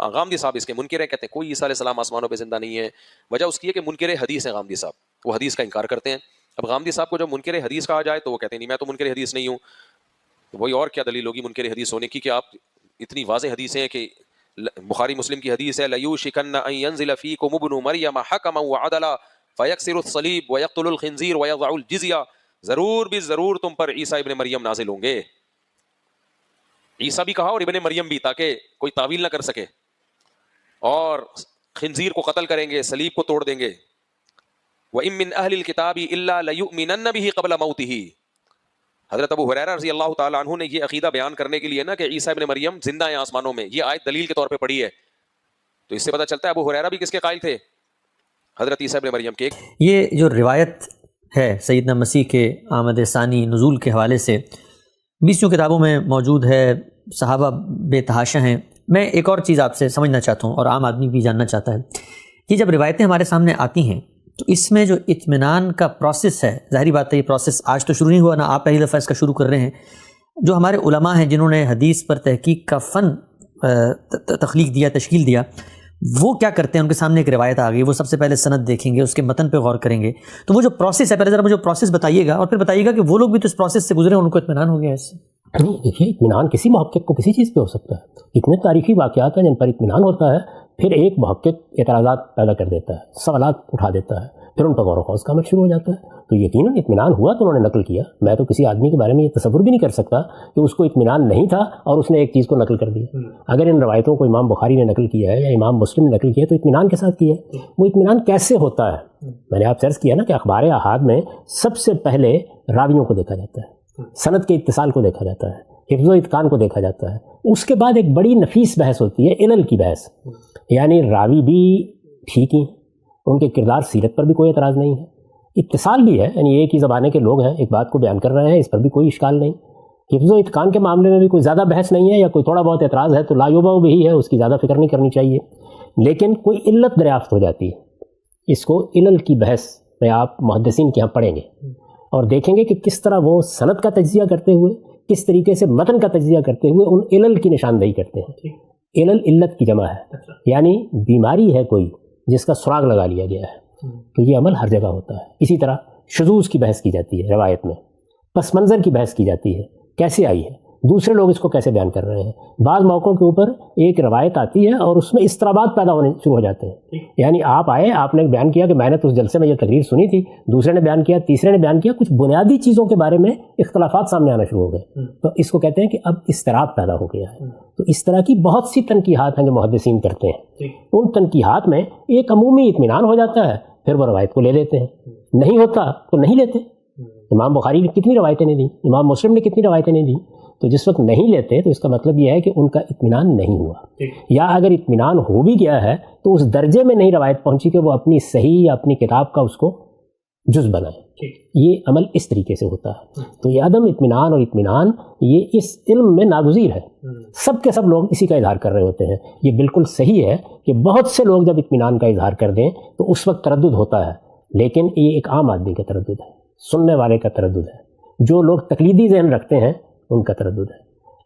غامدی صاحب اس کے منکر ہیں، کہتے ہیں کوئی عیسیٰ علیہ السلام آسمانوں پہ زندہ نہیں ہے. وجہ اس کی ہے کہ منکر حدیث ہیں غامدی صاحب، وہ حدیث کا انکار کرتے ہیں. اب غامدی صاحب کو جب منکر حدیث کہا جائے تو وہ کہتے ہیں نہیں میں تو منکر حدیث نہیں ہوں. تو وہی اور کیا دلیل ہوگی منکر حدیث ہونے کی کہ آپ اتنی واضح حدیثیں ہیں کہ بخاری مسلم کی حدیث ہے لَيُوشِكَنَّ أَن يَنزِلَ فِيكُمُ ابْنُ مَرْيَمَ حَكَمًا وَعَدْلًا فَيَكْسِرُ الصَّلِيبَ وَيَقْتُلُ الْخِنزِيرَ وَيَضَعُ الْجِزْيَةَ. ضرور بھی ضرور تم پر عیسیٰ ابن مریم نازل ہوں گے. عیسیٰ بھی کہا اور ابن مریم بھی، تاکہ کوئی تعویل نہ کر سکے. اور خنزیر کو قتل کریں گے، صلیب کو توڑ دیں گے. وَإِن مِّنْ أَهْلِ الْكِتَابِ إِلَّا لَيُؤْمِنَنَّ بِهِ قَبْلَ مَوْتِهِ. حضرت ابو ہریرہ رضی اللہ تعالیٰ عنہ نے یہ عقیدہ بیان کرنے کے لیے نا کہ عیسیٰ ابن مریم زندہ ہیں آسمانوں میں، یہ آیت دلیل کے طور پہ پڑھی ہے. تو اس سے پتہ چلتا ہے ابو ہریرہ بھی کس کے قائل تھے؟ حضرت عیسیٰ ابن مریم کے. یہ جو روایت ہے سیدنا مسیح کے آمد ثانی نزول کے حوالے سے 20 کتابوں میں موجود ہے، صحابہ بے تحاشا ہیں. میں ایک اور چیز آپ سے سمجھنا چاہتا ہوں اور عام آدمی بھی جاننا چاہتا ہے کہ جب روایتیں ہمارے سامنے آتی ہیں تو اس میں جو اطمینان کا پروسیس ہے، ظاہری بات ہے یہ پروسیس آج تو شروع نہیں ہوا، نہ آپ پہلی دفعہ اس کا شروع کر رہے ہیں. جو ہمارے علماء ہیں جنہوں نے حدیث پر تحقیق کا فن تخلیق دیا، تشکیل دیا، وہ کیا کرتے ہیں؟ ان کے سامنے ایک روایت آ گئی، وہ سب سے پہلے سند دیکھیں گے، اس کے متن پہ غور کریں گے. تو وہ جو پروسیس ہے، پہلے ذرا مجھے پروسیس بتائیے گا اور پھر بتائیے گا کہ وہ لوگ بھی تو اس پروسیس سے گزرے ہیں، ان کو اطمینان ہو گیا اس سے. نہیں دیکھیے، اطمینان کسی محقق کو کسی چیز پہ ہو سکتا ہے. اتنے تاریخی واقعات ہیں جن پر اطمینان ہوتا ہے، پھر ایک محقق اعتراضات پیدا کر دیتا ہے، سوالات اٹھا دیتا ہے، پھر ان پر غور و خوض کا عمل شروع ہو جاتا ہے. تو یقیناً اطمینان ہوا تو انہوں نے نقل کیا. میں تو کسی آدمی کے بارے میں یہ تصور بھی نہیں کر سکتا کہ اس کو اطمینان نہیں تھا اور اس نے ایک چیز کو نقل کر دیا. اگر ان روایتوں کو امام بخاری نے نقل کیا ہے یا امام مسلم نے نقل کیا ہے تو اطمینان کے ساتھ کیا ہے. وہ اطمینان کیسے ہوتا ہے؟ میں نے آپ سے عرض کیا نا کہ اخبار احاد میں سب سے پہلے راویوں کو دیکھا جاتا ہے، سند کے اتصال کو دیکھا جاتا ہے، حفظ و اتقان کو دیکھا جاتا ہے. اس کے بعد ایک بڑی نفیس بحث ہوتی ہے، علل کی بحث. یعنی راوی بھی ٹھیک ہی، ان کے کردار سیرت پر بھی کوئی اعتراض نہیں ہے، اتصال بھی ہے، یعنی ایک ہی زبانے کے لوگ ہیں، ایک بات کو بیان کر رہے ہیں، اس پر بھی کوئی اشکال نہیں. حفظ و اتقان کے معاملے میں بھی کوئی زیادہ بحث نہیں ہے، یا کوئی تھوڑا بہت اعتراض ہے تو لا یوبا بھی ہے، اس کی زیادہ فکر نہیں کرنی چاہیے. لیکن کوئی علت دریافت ہو جاتی ہے، اس کو علل کی بحث میں آپ محدثین کے یہاں پڑھیں گے اور دیکھیں گے کہ کس طرح وہ سند کا تجزیہ کرتے ہوئے، کس طریقے سے متن کا تجزیہ کرتے ہوئے ان علل کی نشاندہی کرتے ہیں. علل علت کی جمع ہے، یعنی بیماری ہے کوئی جس کا سراغ لگا لیا گیا ہے. تو یہ عمل ہر جگہ ہوتا ہے. اسی طرح شذوذ کی بحث کی جاتی ہے روایت میں، پس منظر کی بحث کی جاتی ہے، کیسے آئی ہے، دوسرے لوگ اس کو کیسے بیان کر رہے ہیں. بعض موقعوں کے اوپر ایک روایت آتی ہے اور اس میں اضطرابات پیدا ہونے شروع ہو جاتے ہیں. یعنی آپ آئے، آپ نے بیان کیا کہ میں نے تو اس جلسے میں یہ تقریر سنی تھی، دوسرے نے بیان کیا، تیسرے نے بیان کیا، کچھ بنیادی چیزوں کے بارے میں اختلافات سامنے آنا شروع ہو گئے. تو اس کو کہتے ہیں کہ اب اضطراب پیدا ہو گیا ہے. تو اس طرح کی بہت سی تنقیحات ہیں جو محدثین کرتے ہیں. ان تنقیحات میں ایک عمومی اطمینان ہو جاتا ہے، پھر وہ روایت کو لے لیتے ہیں. نہیں ہوتا تو نہیں لیتے. امام بخاری نے کتنی روایتیں نہیں دیں، امام مسلم نے کتنی روایتیں نہیں دیں. تو جس وقت نہیں لیتے تو اس کا مطلب یہ ہے کہ ان کا اطمینان نہیں ہوا، یا اگر اطمینان ہو بھی گیا ہے تو اس درجے میں نہیں روایت پہنچی کہ وہ اپنی صحیح یا اپنی کتاب کا اس کو جز بنائیں. یہ عمل اس طریقے سے ہوتا ہے. تو یہ عدم اطمینان اور اطمینان یہ اس علم میں ناگزیر ہے. سب کے سب لوگ اسی کا اظہار کر رہے ہوتے ہیں. یہ بالکل صحیح ہے کہ بہت سے لوگ جب اطمینان کا اظہار کر دیں تو اس وقت تردد ہوتا ہے، لیکن یہ ایک عام آدمی کا تردد ہے، سننے والے کا تردد ہے. جو لوگ تقلیدی ذہن رکھتے ہیں ان کا تردد ہے.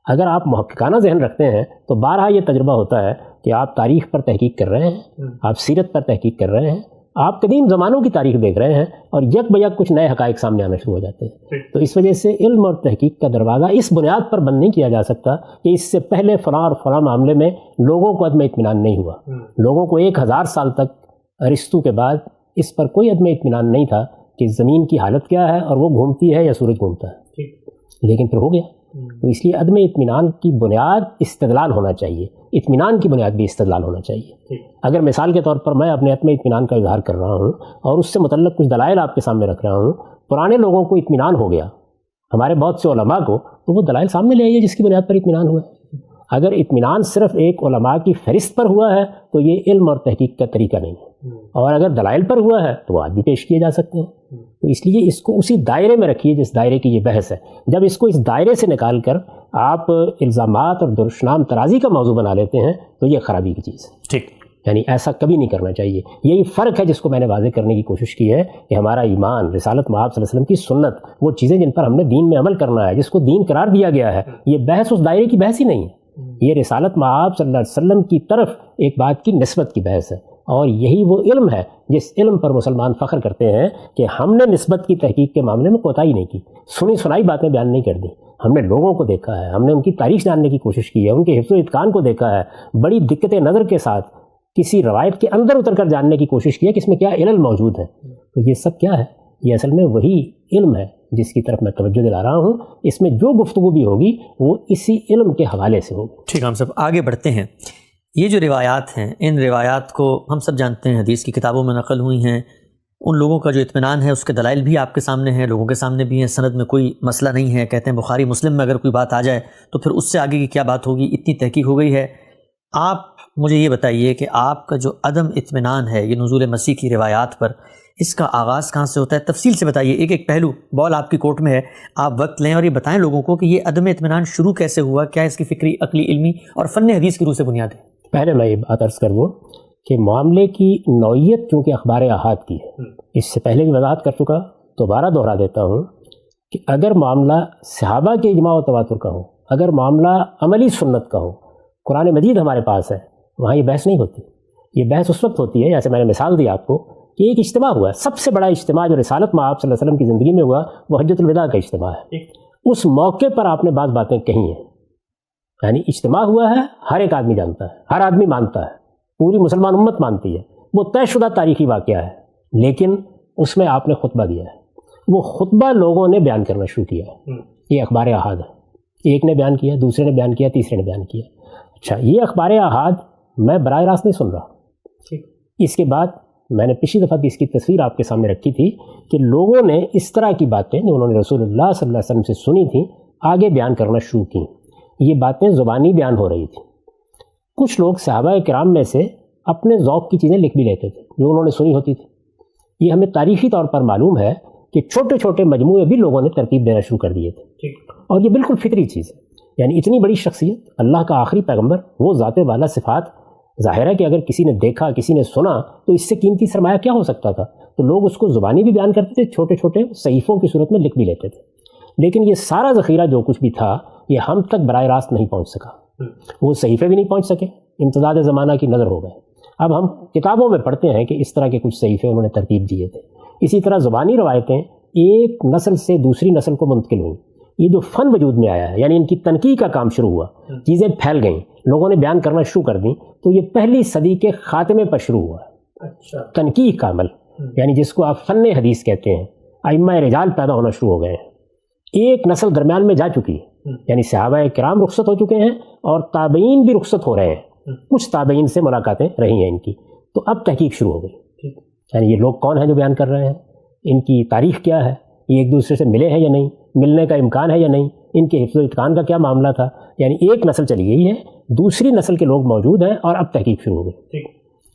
اگر آپ محققانہ ذہن رکھتے ہیں تو بارہا یہ تجربہ ہوتا ہے کہ آپ تاریخ پر تحقیق کر رہے ہیں، آپ سیرت پر تحقیق کر رہے ہیں، آپ قدیم زمانوں کی تاریخ دیکھ رہے ہیں اور یک بیک کچھ نئے حقائق سامنے آنا شروع ہو جاتے ہیں. تو اس وجہ سے علم اور تحقیق کا دروازہ اس بنیاد پر بند نہیں کیا جا سکتا کہ اس سے پہلے فلاں اور فلاں معاملے میں لوگوں کو عدم اطمینان نہیں ہوا. لوگوں کو 1000 سال تک ارسطو کے بعد اس پر کوئی عدم اطمینان نہیں تھا کہ زمین کی حالت کیا ہے اور وہ گھومتی ہے یا سورج گھومتا ہے، لیکن پھر ہو گیا. تو اس لیے عدم اطمینان کی بنیاد استدلال ہونا چاہیے، اطمینان کی بنیاد بھی استدلال ہونا چاہیے. اگر مثال کے طور پر میں اپنے عدم اطمینان کا اظہار کر رہا ہوں اور اس سے متعلق کچھ دلائل آپ کے سامنے رکھ رہا ہوں، پرانے لوگوں کو اطمینان ہو گیا، ہمارے بہت سے علماء کو، تو وہ دلائل سامنے لے آئیے جس کی بنیاد پر اطمینان ہوا ہے. اگر اطمینان صرف ایک علماء کی فہرست پر ہوا ہے تو یہ علم اور تحقیق کا طریقہ نہیں ہے، اور اگر دلائل پر ہوا ہے تو وہ آج بھی پیش کیے جا سکتے ہیں. تو اس لیے اس کو اسی دائرے میں رکھیے جس دائرے کی یہ بحث ہے. جب اس کو اس دائرے سے نکال کر آپ الزامات اور درشنام ترازی کا موضوع بنا لیتے ہیں تو یہ خرابی کی چیز ہے. ٹھیک، یعنی ایسا کبھی نہیں کرنا چاہیے. یہی فرق ہے جس کو میں نے واضح کرنے کی کوشش کی ہے کہ ہمارا ایمان، رسالت مآب صلی اللہ علیہ وسلم کی سنت، وہ چیزیں جن پر ہم نے دین میں عمل کرنا ہے، جس کو دین قرار دیا گیا ہے، یہ بحث اس دائرے کی بحث ہی نہیں ہے. یہ رسالت مآب صلی اللہ علیہ وسلم کی طرف ایک بات کی نسبت کی بحث ہے، اور یہی وہ علم ہے جس علم پر مسلمان فخر کرتے ہیں کہ ہم نے نسبت کی تحقیق کے معاملے میں کوتاہی نہیں کی، سنی سنائی باتیں بیان نہیں کر دی، ہم نے لوگوں کو دیکھا ہے، ہم نے ان کی تاریخ جاننے کی کوشش کی ہے، ان کے حفظ و اتقان کو دیکھا ہے، بڑی دقت نظر کے ساتھ کسی روایت کے اندر اتر کر جاننے کی کوشش کی ہے کہ اس میں کیا علل موجود ہے۔ تو یہ سب کیا ہے؟ یہ اصل میں وہی علم ہے جس کی طرف میں توجہ دلا رہا ہوں، اس میں جو گفتگو بھی ہوگی وہ اسی علم کے حوالے سے ہوگی۔ ٹھیک ہے، ہم سب آگے بڑھتے ہیں۔ یہ جو روایات ہیں، ان روایات کو ہم سب جانتے ہیں، حدیث کی کتابوں میں نقل ہوئی ہیں، ان لوگوں کا جو اطمینان ہے اس کے دلائل بھی آپ کے سامنے ہیں، لوگوں کے سامنے بھی ہیں، سند میں کوئی مسئلہ نہیں ہے، کہتے ہیں بخاری مسلم میں اگر کوئی بات آ جائے تو پھر اس سے آگے کی کیا بات ہوگی، اتنی تحقیق ہو گئی ہے۔ آپ مجھے یہ بتائیے کہ آپ کا جو عدم اطمینان ہے یہ نزول مسیح کی روایات پر، اس کا آغاز کہاں سے ہوتا ہے؟ تفصیل سے بتائیے، ایک ایک پہلو، بال آپ کی کورٹ میں ہے، آپ وقت لیں اور یہ بتائیں لوگوں کو کہ یہ عدم اطمینان شروع کیسے ہوا، کیا اس کی فکری، عقلی، علمی اور فن حدیث کی روح سے بنیاد ہے؟ پہلے میں یہ بات عرض کر دوں کہ معاملے کی نوعیت چونکہ اخبار احاد کی ہے، اس سے پہلے بھی وضاحت کر چکا، دوبارہ دہرا دیتا ہوں کہ اگر معاملہ صحابہ کے اجماع و تواتر کا ہو، اگر معاملہ عملی سنت کا ہو، قرآن مجید ہمارے پاس ہے، وہاں یہ بحث نہیں ہوتی۔ یہ بحث اس وقت ہوتی ہے، جیسے میں نے مثال دی آپ کو کہ ایک اجتماع ہوا ہے، سب سے بڑا اجتماع جو رسالت مآب صلی اللہ علیہ وسلم کی زندگی میں ہوا وہ حجۃ الوداع کا اجتماع ہے۔ اس موقع پر آپ نے بعض باتیں کہی ہیں، یعنی اجتماع ہوا ہے، ہر ایک آدمی جانتا ہے، ہر آدمی مانتا ہے، پوری مسلمان امت مانتی ہے، وہ طے شدہ تاریخی واقعہ ہے، لیکن اس میں آپ نے خطبہ دیا ہے، وہ خطبہ لوگوں نے بیان کرنا شروع کیا ہے۔ یہ اخبار احاد ہے، ایک نے بیان کیا، دوسرے نے بیان کیا، تیسرے نے بیان کیا۔ اچھا، یہ اخبار احاد میں براہ راست نہیں سن رہا۔ اس کے بعد میں نے پچھلی دفعہ بھی اس کی تصویر آپ کے سامنے رکھی تھی کہ لوگوں نے اس طرح کی باتیں جو انہوں نے رسول اللہ صلی اللہ علیہ وسلم سے سنی تھیں آگے بیان کرنا شروع کیں۔ یہ باتیں زبانی بیان ہو رہی تھیں۔ کچھ لوگ صحابہ کرام میں سے اپنے ذوق کی چیزیں لکھ بھی لیتے تھے جو انہوں نے سنی ہوتی تھی۔ یہ ہمیں تاریخی طور پر معلوم ہے کہ چھوٹے چھوٹے مجموعے بھی لوگوں نے ترتیب دینا شروع کر دیے تھے، اور یہ بالکل فطری چیز ہے۔ یعنی اتنی بڑی شخصیت، اللہ کا آخری پیغمبر، وہ ذات والا صفات، ظاہر ہے کہ اگر کسی نے دیکھا، کسی نے سنا تو اس سے قیمتی سرمایہ کیا ہو سکتا تھا؟ تو لوگ اس کو زبانی بھی بیان کرتے تھے، چھوٹے چھوٹے صحیفوں کی صورت میں لکھ بھی لیتے تھے، لیکن یہ سارا ذخیرہ جو کچھ بھی تھا یہ ہم تک براہ راست نہیں پہنچ سکا، وہ صحیفے بھی نہیں پہنچ سکے، امتداد زمانہ کی نظر ہو گئے۔ اب ہم کتابوں میں پڑھتے ہیں کہ اس طرح کے کچھ صحیفے انہوں نے ترتیب دیے تھے۔ اسی طرح زبانی روایتیں ایک نسل سے دوسری نسل کو منتقل ہوئیں۔ یہ جو فن وجود میں آیا ہے، یعنی ان کی تنقیح کا کام شروع ہوا، چیزیں پھیل گئیں، لوگوں نے بیان کرنا شروع کر دیں، تو یہ پہلی صدی کے خاتمے پر شروع ہوا ہے تنقیح کا عمل، یعنی جس کو آپ فن حدیث کہتے ہیں۔ ائمہ رجال پیدا ہونا شروع ہو گئے ہیں، ایک نسل درمیان میں جا چکی ہے، یعنی صحابہ کرام رخصت ہو چکے ہیں اور تابعین بھی رخصت ہو رہے ہیں، کچھ تابعین سے ملاقاتیں رہی ہیں ان کی، تو اب تحقیق شروع ہو گئی۔ یعنی یہ لوگ کون ہیں جو بیان کر رہے ہیں، ان کی تاریخ کیا ہے، یہ ایک دوسرے سے ملے ہیں یا نہیں، ملنے کا امکان ہے یا نہیں، ان کے حفظ و اتقان کا کیا معاملہ تھا۔ یعنی ایک نسل چلی گئی ہے، دوسری نسل کے لوگ موجود ہیں اور اب تحقیق شروع ہو گئی۔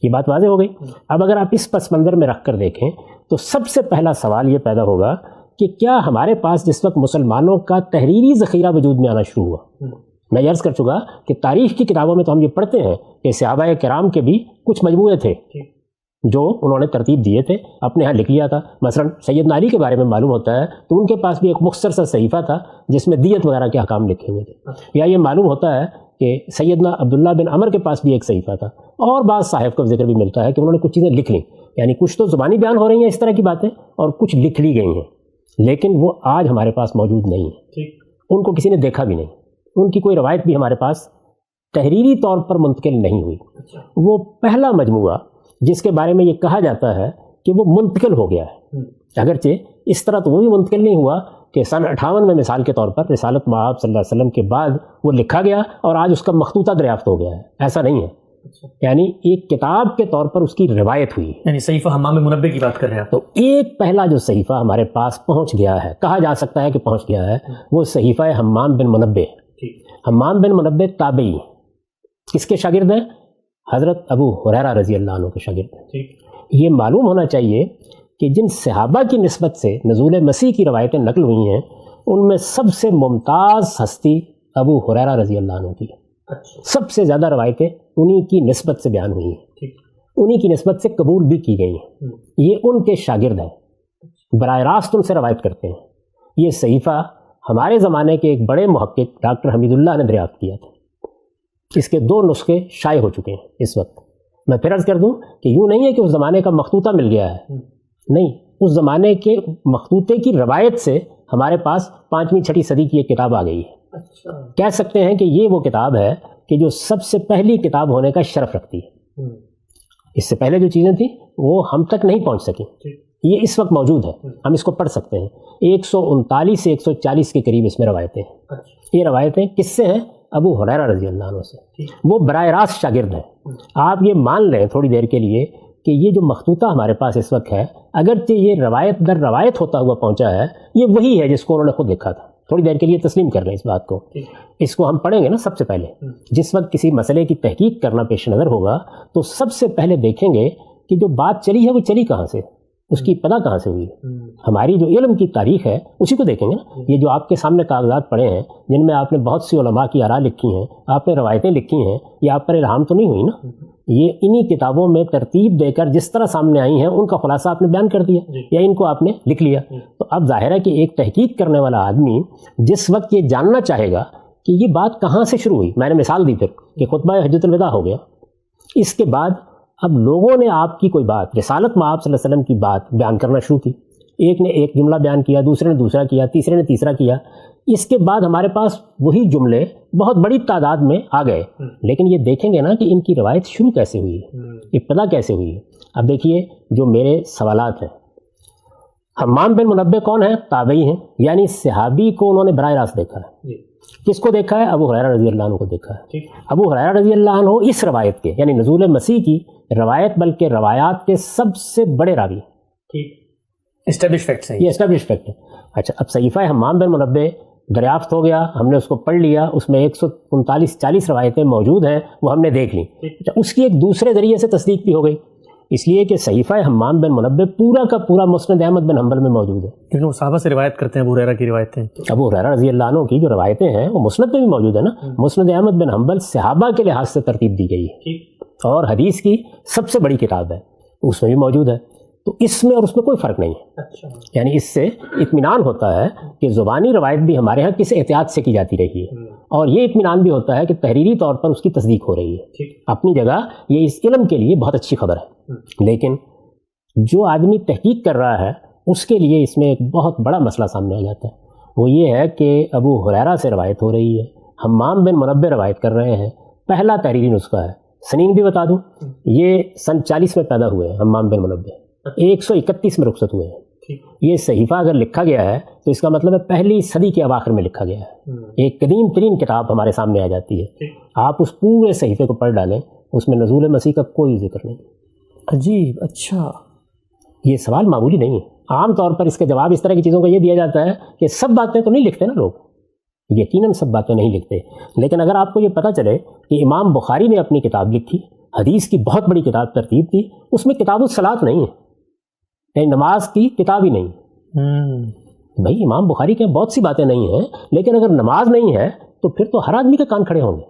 یہ بات واضح ہو گئی۔ اب اگر آپ اس پس منظر میں رکھ کر دیکھیں تو سب سے پہلا سوال یہ پیدا ہوگا کہ کیا ہمارے پاس جس وقت مسلمانوں کا تحریری ذخیرہ وجود میں آنا شروع ہوا، میں عرض کر چکا کہ تاریخ کی کتابوں میں تو ہم یہ پڑھتے ہیں کہ صحابہ کرام کے بھی کچھ مجموعے تھے جو انہوں نے ترتیب دیے تھے، اپنے ہاں لکھ لیا تھا۔ مثلا سیدنا علی کے بارے میں معلوم ہوتا ہے تو ان کے پاس بھی ایک مختصر سا صحیفہ تھا جس میں دیت وغیرہ کے احکام لکھے ہوئے تھے، یا یہ معلوم ہوتا ہے کہ سیدنا عبداللہ بن عمر کے پاس بھی ایک صحیفہ تھا، اور بعض صاحب کا ذکر بھی ملتا ہے کہ انہوں نے کچھ چیزیں لکھ لیں، یعنی کچھ تو زبانی بیان ہو رہی ہیں اس طرح کی باتیں اور کچھ لکھ لی گئی ہیں، لیکن وہ آج ہمارے پاس موجود نہیں ہیں، ان کو کسی نے دیکھا بھی نہیں، ان کی کوئی روایت بھی ہمارے پاس تحریری طور پر منتقل نہیں ہوئی۔ وہ پہلا مجموعہ جس کے بارے میں یہ کہا جاتا ہے کہ وہ منتقل ہو گیا ہے، اگرچہ اس طرح تو وہ بھی منتقل نہیں ہوا کہ سن 58 میں مثال کے طور پر رسالت مآب صلی اللہ علیہ وسلم کے بعد وہ لکھا گیا اور آج اس کا مخطوطہ دریافت ہو گیا ہے، ایسا نہیں ہے۔ یعنی ایک کتاب کے طور پر اس کی روایت ہوئی، یعنی صحیفہ حمام منبع کی بات کر رہے ہیں آپ۔ تو ایک پہلا جو صحیفہ ہمارے پاس پہنچ گیا ہے، کہا جا سکتا ہے کہ پہنچ گیا ہے، وہ صحیفہ حمام بن منبع۔ حمام بن منبع تابعی، کس کے شاگرد ہیں؟ حضرت ابو ہریرہ رضی اللہ عنہ کے شاگرد ہیں۔ یہ معلوم ہونا چاہیے کہ جن صحابہ کی نسبت سے نزول مسیح کی روایتیں نقل ہوئی ہیں ان میں سب سے ممتاز ہستی ابو ہریرہ رضی اللہ عنہ کی، سب سے زیادہ روایتیں انہی کی نسبت سے بیان ہوئی ہیں، انہی کی نسبت سے قبول بھی کی گئی ہیں، یہ ان کے شاگرد ہیں، براہ راست ان سے روایت کرتے ہیں۔ یہ صحیفہ ہمارے زمانے کے ایک بڑے محقق ڈاکٹر حمید اللہ نے دریافت کیا تھا، اس کے 2 نسخے شائع ہو چکے ہیں اس وقت. میں پھر عرض کر دوں کہ یوں نہیں ہے کہ اس زمانے کا مخطوطہ مل گیا ہے، نہیں، اس زمانے کے مخطوطے کی روایت سے ہمارے پاس 5ویں 6ٹھی صدی کی ایک کتاب آ گئی ہے. کہہ سکتے ہیں کہ یہ وہ کتاب ہے کہ جو سب سے پہلی کتاب ہونے کا شرف رکھتی ہے. اس سے پہلے جو چیزیں تھیں وہ ہم تک نہیں پہنچ سکیں، یہ اس وقت موجود ہے، ہم اس کو پڑھ سکتے ہیں. 139 سے 140 کے قریب اس میں روایتیں ہیں. یہ روایتیں کس سے ہیں؟ ابو ہریرہ رضی اللہ عنہ سے. وہ براہ راست شاگرد ہیں. آپ یہ مان لیں تھوڑی دیر کے لیے کہ یہ جو مخطوطہ ہمارے پاس اس وقت ہے، اگرچہ یہ روایت در روایت ہوتا ہوا پہنچا ہے، یہ وہی ہے جس کو انہوں نے خود لکھا تھا. تھوڑی دیر کے لیے تسلیم کر لیں اس بات کو. اس کو ہم پڑھیں گے نا سب سے پہلے. جس وقت کسی مسئلے کی تحقیق کرنا پیش نظر ہوگا تو سب سے پہلے دیکھیں گے کہ جو بات چلی ہے وہ چلی کہاں سے، اس کی ابتدا کہاں سے ہوئی. ہماری جو علم کی تاریخ ہے اسی کو دیکھیں گے نا. یہ جو آپ کے سامنے کاغذات پڑے ہیں جن میں آپ نے بہت سی علماء کی آراء لکھی ہیں، آپ نے روایتیں لکھی ہیں، یہ آپ پر الہام تو نہیں ہوئی نا. یہ انہی کتابوں میں ترتیب دے کر جس طرح سامنے آئی ہیں ان کا خلاصہ آپ نے بیان کر دیا یا ان کو آپ نے لکھ لیا. تو اب ظاہر ہے کہ ایک تحقیق کرنے والا آدمی جس وقت یہ جاننا چاہے گا کہ یہ بات کہاں سے شروع ہوئی، میں نے مثال دی پھر کہ خطبہ حجۃ الوداع ہو گیا، اس کے بعد اب لوگوں نے آپ کی کوئی بات، رسالت میں آپ صلی اللہ علیہ وسلم کی بات بیان کرنا شروع کی. ایک نے ایک جملہ بیان کیا، دوسرے نے دوسرا کیا، تیسرے نے تیسرا کیا. اس کے بعد ہمارے پاس وہی جملے بہت بڑی تعداد میں آ گئے. لیکن یہ دیکھیں گے نا کہ ان کی روایت شروع کیسے ہوئی ہے، ابتدا کیسے ہوئی ہے. اب دیکھیے جو میرے سوالات ہیں، حمام بن منبہ کون ہیں؟ تابعی ہیں، یعنی صحابی کو انہوں نے براہ راست دیکھا ہے. کس کو دیکھا ہے؟ ابو ہریرہ رضی اللہ عنہ کو دیکھا ہے. ابو ہریرہ رضی اللہ عنہ اس روایت کے یعنی نزول مسیح کی روایت بلکہ روایات کے سب سے بڑے راوی. اسٹیبلش فیکٹ ہے، یہ اسٹیبلش فیکٹ ہے. اچھا، اب صحیفہ حمام بن منبہ دریافت ہو گیا، ہم نے اس کو پڑھ لیا، اس میں 139-40 روایتیں موجود ہیں، وہ ہم نے دیکھ لیں. اچھا، اس کی ایک دوسرے ذریعے سے تصدیق بھی ہو گئی، اس لیے کہ صحیفہ حمام بن منبہ پورا کا پورا مسند احمد بن حنبل میں موجود ہے. کیونکہ وہ صحابہ سے روایت کرتے ہیں ابو ہریرہ کی روایتیں. ابو ہریرہ رضی اللہ عنہ کی جو روایتیں ہیں وہ مسند میں بھی موجود ہے نا. مسند احمد بن حنبل صحابہ کے لحاظ سے ترتیب دی گئی ہے اور حدیث کی سب سے بڑی کتاب ہے، اس میں بھی موجود ہے. تو اس میں اور اس میں کوئی فرق نہیں ہے. یعنی اس سے اطمینان ہوتا ہے کہ زبانی روایت بھی ہمارے ہاں کس احتیاط سے کی جاتی رہی ہے، اور یہ اطمینان بھی ہوتا ہے کہ تحریری طور پر اس کی تصدیق ہو رہی ہے. اپنی جگہ یہ اس علم کے لیے بہت اچھی خبر ہے. لیکن جو آدمی تحقیق کر رہا ہے اس کے لیے اس میں ایک بہت بڑا مسئلہ سامنے آ جاتا ہے. وہ یہ ہے کہ ابو ہریرہ سے روایت ہو رہی ہے، حمام بن منبہ روایت کر رہے ہیں. پہلا تحریری نسخہ ہے، سنین بھی بتا دوں، یہ سن 40 میں پیدا ہوئے ہیں حمام بن منبہ، 131 میں رخصت ہوئے ہیں. یہ صحیفہ اگر لکھا گیا ہے تو اس کا مطلب ہے پہلی صدی کے اواخر میں لکھا گیا ہے. ایک قدیم ترین کتاب ہمارے سامنے آ جاتی ہے. آپ اس پورے صحیفے کو پڑھ ڈالیں، اس میں نزول مسیح کا کوئی ذکر نہیں. عجیب. اچھا، یہ سوال معمولی نہیں ہے. عام طور پر اس کا جواب اس طرح کی چیزوں کا یہ دیا جاتا ہے کہ سب باتیں تو نہیں لکھتے نا لوگ، یقیناً سب باتیں نہیں لکھتے. لیکن اگر آپ کو یہ پتہ چلے کہ امام بخاری نے اپنی کتاب لکھی، حدیث کی بہت بڑی کتاب ترتیب دی، اس میں کتاب الصلاۃ نہیں ہے، یعنی نماز کی کتاب ہی نہیں. بھائی امام بخاری کے بہت سی باتیں نہیں ہیں، لیکن اگر نماز نہیں ہے تو پھر تو ہر آدمی کے کان کھڑے ہوں گے.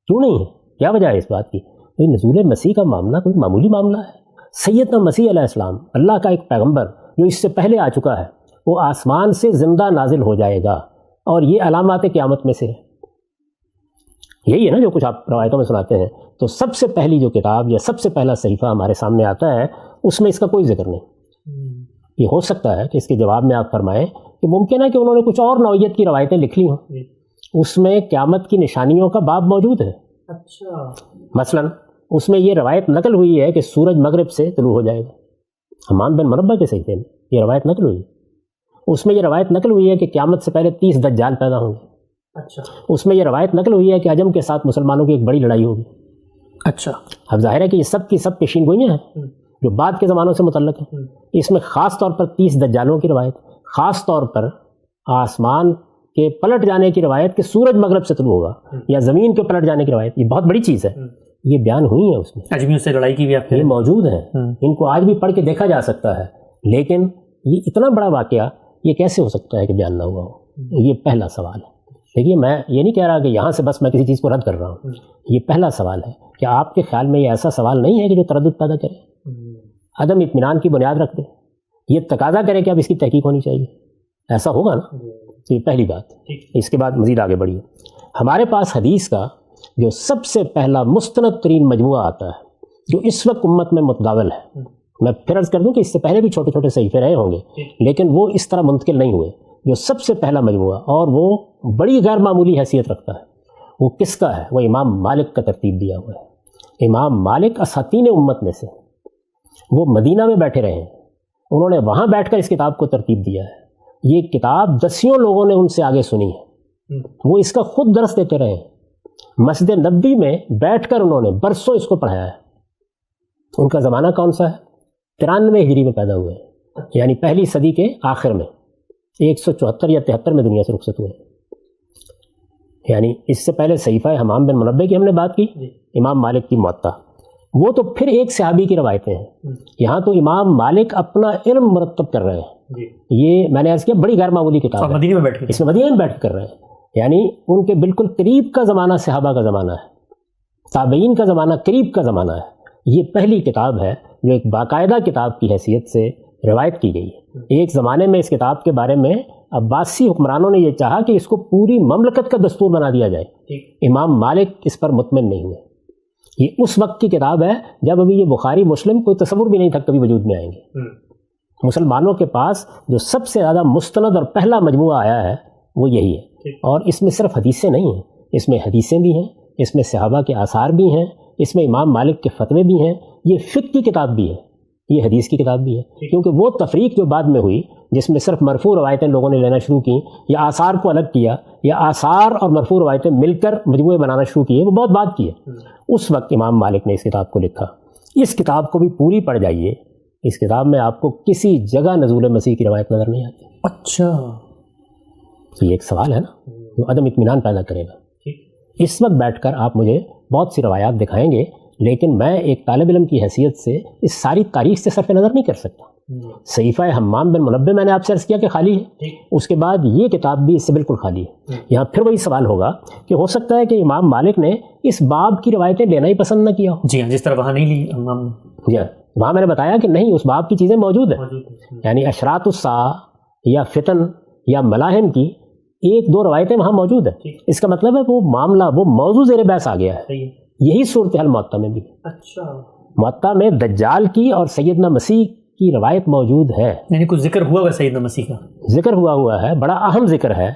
کیوں نہیں ہے؟ کیا وجہ ہے اس بات کی؟ نزول مسیح کا معاملہ کوئی معمولی معاملہ ہے. سیدنا مسیح علیہ السلام اللہ کا ایک پیغمبر جو اس سے پہلے آ چکا ہے، وہ آسمان سے زندہ نازل ہو جائے گا، اور یہ علامات قیامت میں سے ہے. یہی ہے نا جو کچھ آپ روایتوں میں سناتے ہیں. تو سب سے پہلی جو کتاب یا سب سے پہلا صحیفہ ہمارے سامنے آتا ہے اس میں اس کا کوئی ذکر نہیں. یہ ہو سکتا ہے کہ اس کے جواب میں آپ فرمائیں کہ ممکن ہے کہ انہوں نے کچھ اور نوعیت کی روایتیں لکھ لی ہوں، اس میں قیامت کی نشانیوں کا باب موجود ہے. اچھا، مثلاً اس میں یہ روایت نقل ہوئی ہے کہ سورج مغرب سے طلوع ہو جائے گا. حمام بن منبہ کے صحیفے میں یہ روایت نقل ہوئی. اس میں یہ روایت نقل ہوئی ہے کہ قیامت سے پہلے 30 دجال پیدا ہوں گے. اچھا، اس میں یہ روایت نقل ہوئی ہے کہ عجم کے ساتھ مسلمانوں کی ایک بڑی لڑائی ہوگی. اچھا، اب ظاہر ہے کہ یہ سب کی سب پیشین گوئیاں ہیں جو بعد کے زمانوں سے متعلق ہیں. اس میں خاص طور پر 30 دجالوں کی روایت، خاص طور پر آسمان کے پلٹ جانے کی روایت کہ سورج مغرب سے طلوع ہوگا، یا زمین کے پلٹ جانے کی روایت، یہ بہت بڑی چیز ہے. یہ بیان ہوئی ہیں اس میں، اجمیوں سے لڑائی کی بھی آپ یہ موجود ہیں. ان کو آج بھی پڑھ کے دیکھا جا سکتا ہے. لیکن یہ اتنا بڑا واقعہ یہ کیسے ہو سکتا ہے کہ بیان نہ ہوا ہو؟ یہ پہلا سوال ہے. دیکھیے میں یہ نہیں کہہ رہا کہ یہاں سے بس میں کسی چیز کو رد کر رہا ہوں. یہ پہلا سوال ہے کہ آپ کے خیال میں یہ ایسا سوال نہیں ہے کہ جو تردد پیدا کرے، عدم اطمینان کی بنیاد رکھ دے، یہ تقاضا کرے کہ اب اس کی تحقیق ہونی چاہیے. ایسا ہوگا نا؟ یہ پہلی بات. اس کے بعد مزید آگے بڑھیے. ہمارے پاس حدیث کا جو سب سے پہلا مستند ترین مجموعہ آتا ہے جو اس وقت امت میں متداول ہے. میں پھر عرض کر دوں کہ اس سے پہلے بھی چھوٹے چھوٹے صحیفے رہے ہوں گے لیکن وہ اس طرح منتقل نہیں ہوئے. جو سب سے پہلا مجموعہ اور وہ بڑی غیر معمولی حیثیت رکھتا ہے وہ کس کا ہے؟ وہ امام مالک کا ترتیب دیا ہوا ہے. امام مالک اساتین امت میں سے، وہ مدینہ میں بیٹھے رہے ہیں، انہوں نے وہاں بیٹھ کر اس کتاب کو ترتیب دیا ہے. یہ کتاب دسیوں لوگوں نے ان سے آگے سنی ہے، وہ اس کا خود درس دیتے رہے ہیں. مسجد نبوی میں بیٹھ کر انہوں نے برسوں اس کو پڑھایا ہے. ان کا زمانہ کون سا ہے؟ 93 ہجری میں پیدا ہوئے ہیں، یعنی پہلی صدی کے آخر میں، 174 یا 73 میں دنیا سے رخصت ہوئے. یعنی اس سے پہلے صحیفہ حمام بن منبہ کی ہم نے بات کی، امام مالک کی موطا، وہ تو پھر ایک صحابی کی روایتیں ہیں. یہاں تو امام مالک اپنا علم مرتب کر رہے ہیں. یہ میں نے عرض کیا بڑی غیر معمولی کتاب ہے، مدینے میں بیٹھ کے اس میں مدینے میں بیٹھ کر رہے ہیں. یعنی ان کے بالکل قریب کا زمانہ صحابہ کا زمانہ ہے، تابعین کا زمانہ قریب کا زمانہ ہے. یہ پہلی کتاب ہے جو ایک باقاعدہ کتاب کی حیثیت سے روایت کی گئی ہے. ایک زمانے میں اس کتاب کے بارے میں عباسی حکمرانوں نے یہ چاہا کہ اس کو پوری مملکت کا دستور بنا دیا جائے. امام مالک اس پر مطمئن نہیں ہوئے. یہ اس وقت کی کتاب ہے جب ابھی یہ بخاری مسلم کوئی تصور بھی نہیں تھا کبھی وجود میں آئیں گے. مسلمانوں کے پاس جو سب سے زیادہ مستند اور پہلا مجموعہ آیا ہے وہ یہی ہے. اور اس میں صرف حدیثیں نہیں ہیں، اس میں حدیثیں بھی ہیں، اس میں صحابہ کے آثار بھی ہیں، اس میں امام مالک کے فتوے بھی ہیں. یہ فقہ کی کتاب بھی ہے، یہ حدیث کی کتاب بھی ہے. کیونکہ وہ تفریق جو بعد میں ہوئی جس میں صرف مرفوع روایتیں لوگوں نے لینا شروع کی یا آثار کو الگ کیا یا آثار اور مرفوع روایتیں مل کر مجموعے بنانا شروع کیے، وہ بہت بعد کی ہے. اس وقت امام مالک نے اس کتاب کو لکھا. اس کتاب کو بھی پوری پڑھ جائیے، اس کتاب میں آپ کو کسی جگہ نزول مسیح کی روایت نظر نہیں آتی. اچھا، تو یہ ایک سوال ہے نا جو عدم اطمینان پیدا کرے گا. اس وقت بیٹھ کر آپ مجھے بہت سی روایات دکھائیں گے لیکن میں ایک طالب علم کی حیثیت سے اس ساری تاریخ سے صرف نظر نہیں کر سکتا. صحیفہ حمام بن منبہ میں نے آپ سے عرض کیا کہ خالی ہے، اس کے بعد یہ کتاب بھی اس سے بالکل خالی ہے. یہاں پھر وہی سوال ہوگا کہ ہو سکتا ہے کہ امام مالک نے اس باب کی روایتیں لینا ہی پسند نہ کیا ہو. جی ہاں، جس طرح وہاں نہیں لی امام نے. جی ہاں، وہاں میں نے بتایا کہ نہیں، اس باب کی چیزیں موجود ہیں. یعنی اشراط الساعہ یا فتن یا ملاحم کی ایک دو روایتیں وہاں موجود ہیں. اس کا مطلب ہے وہ معاملہ، وہ موضوع زیر بحث آ گیا ہے. یہی صورتحال موطا میں بھی. اچھا، موطا میں دجال کی اور سیدنا مسیح کی روایت موجود ہے. یعنی کچھ ذکر ہوا ہے سیدنا مسیح کا، ذکر ہوا ہے، بڑا اہم ذکر ہے،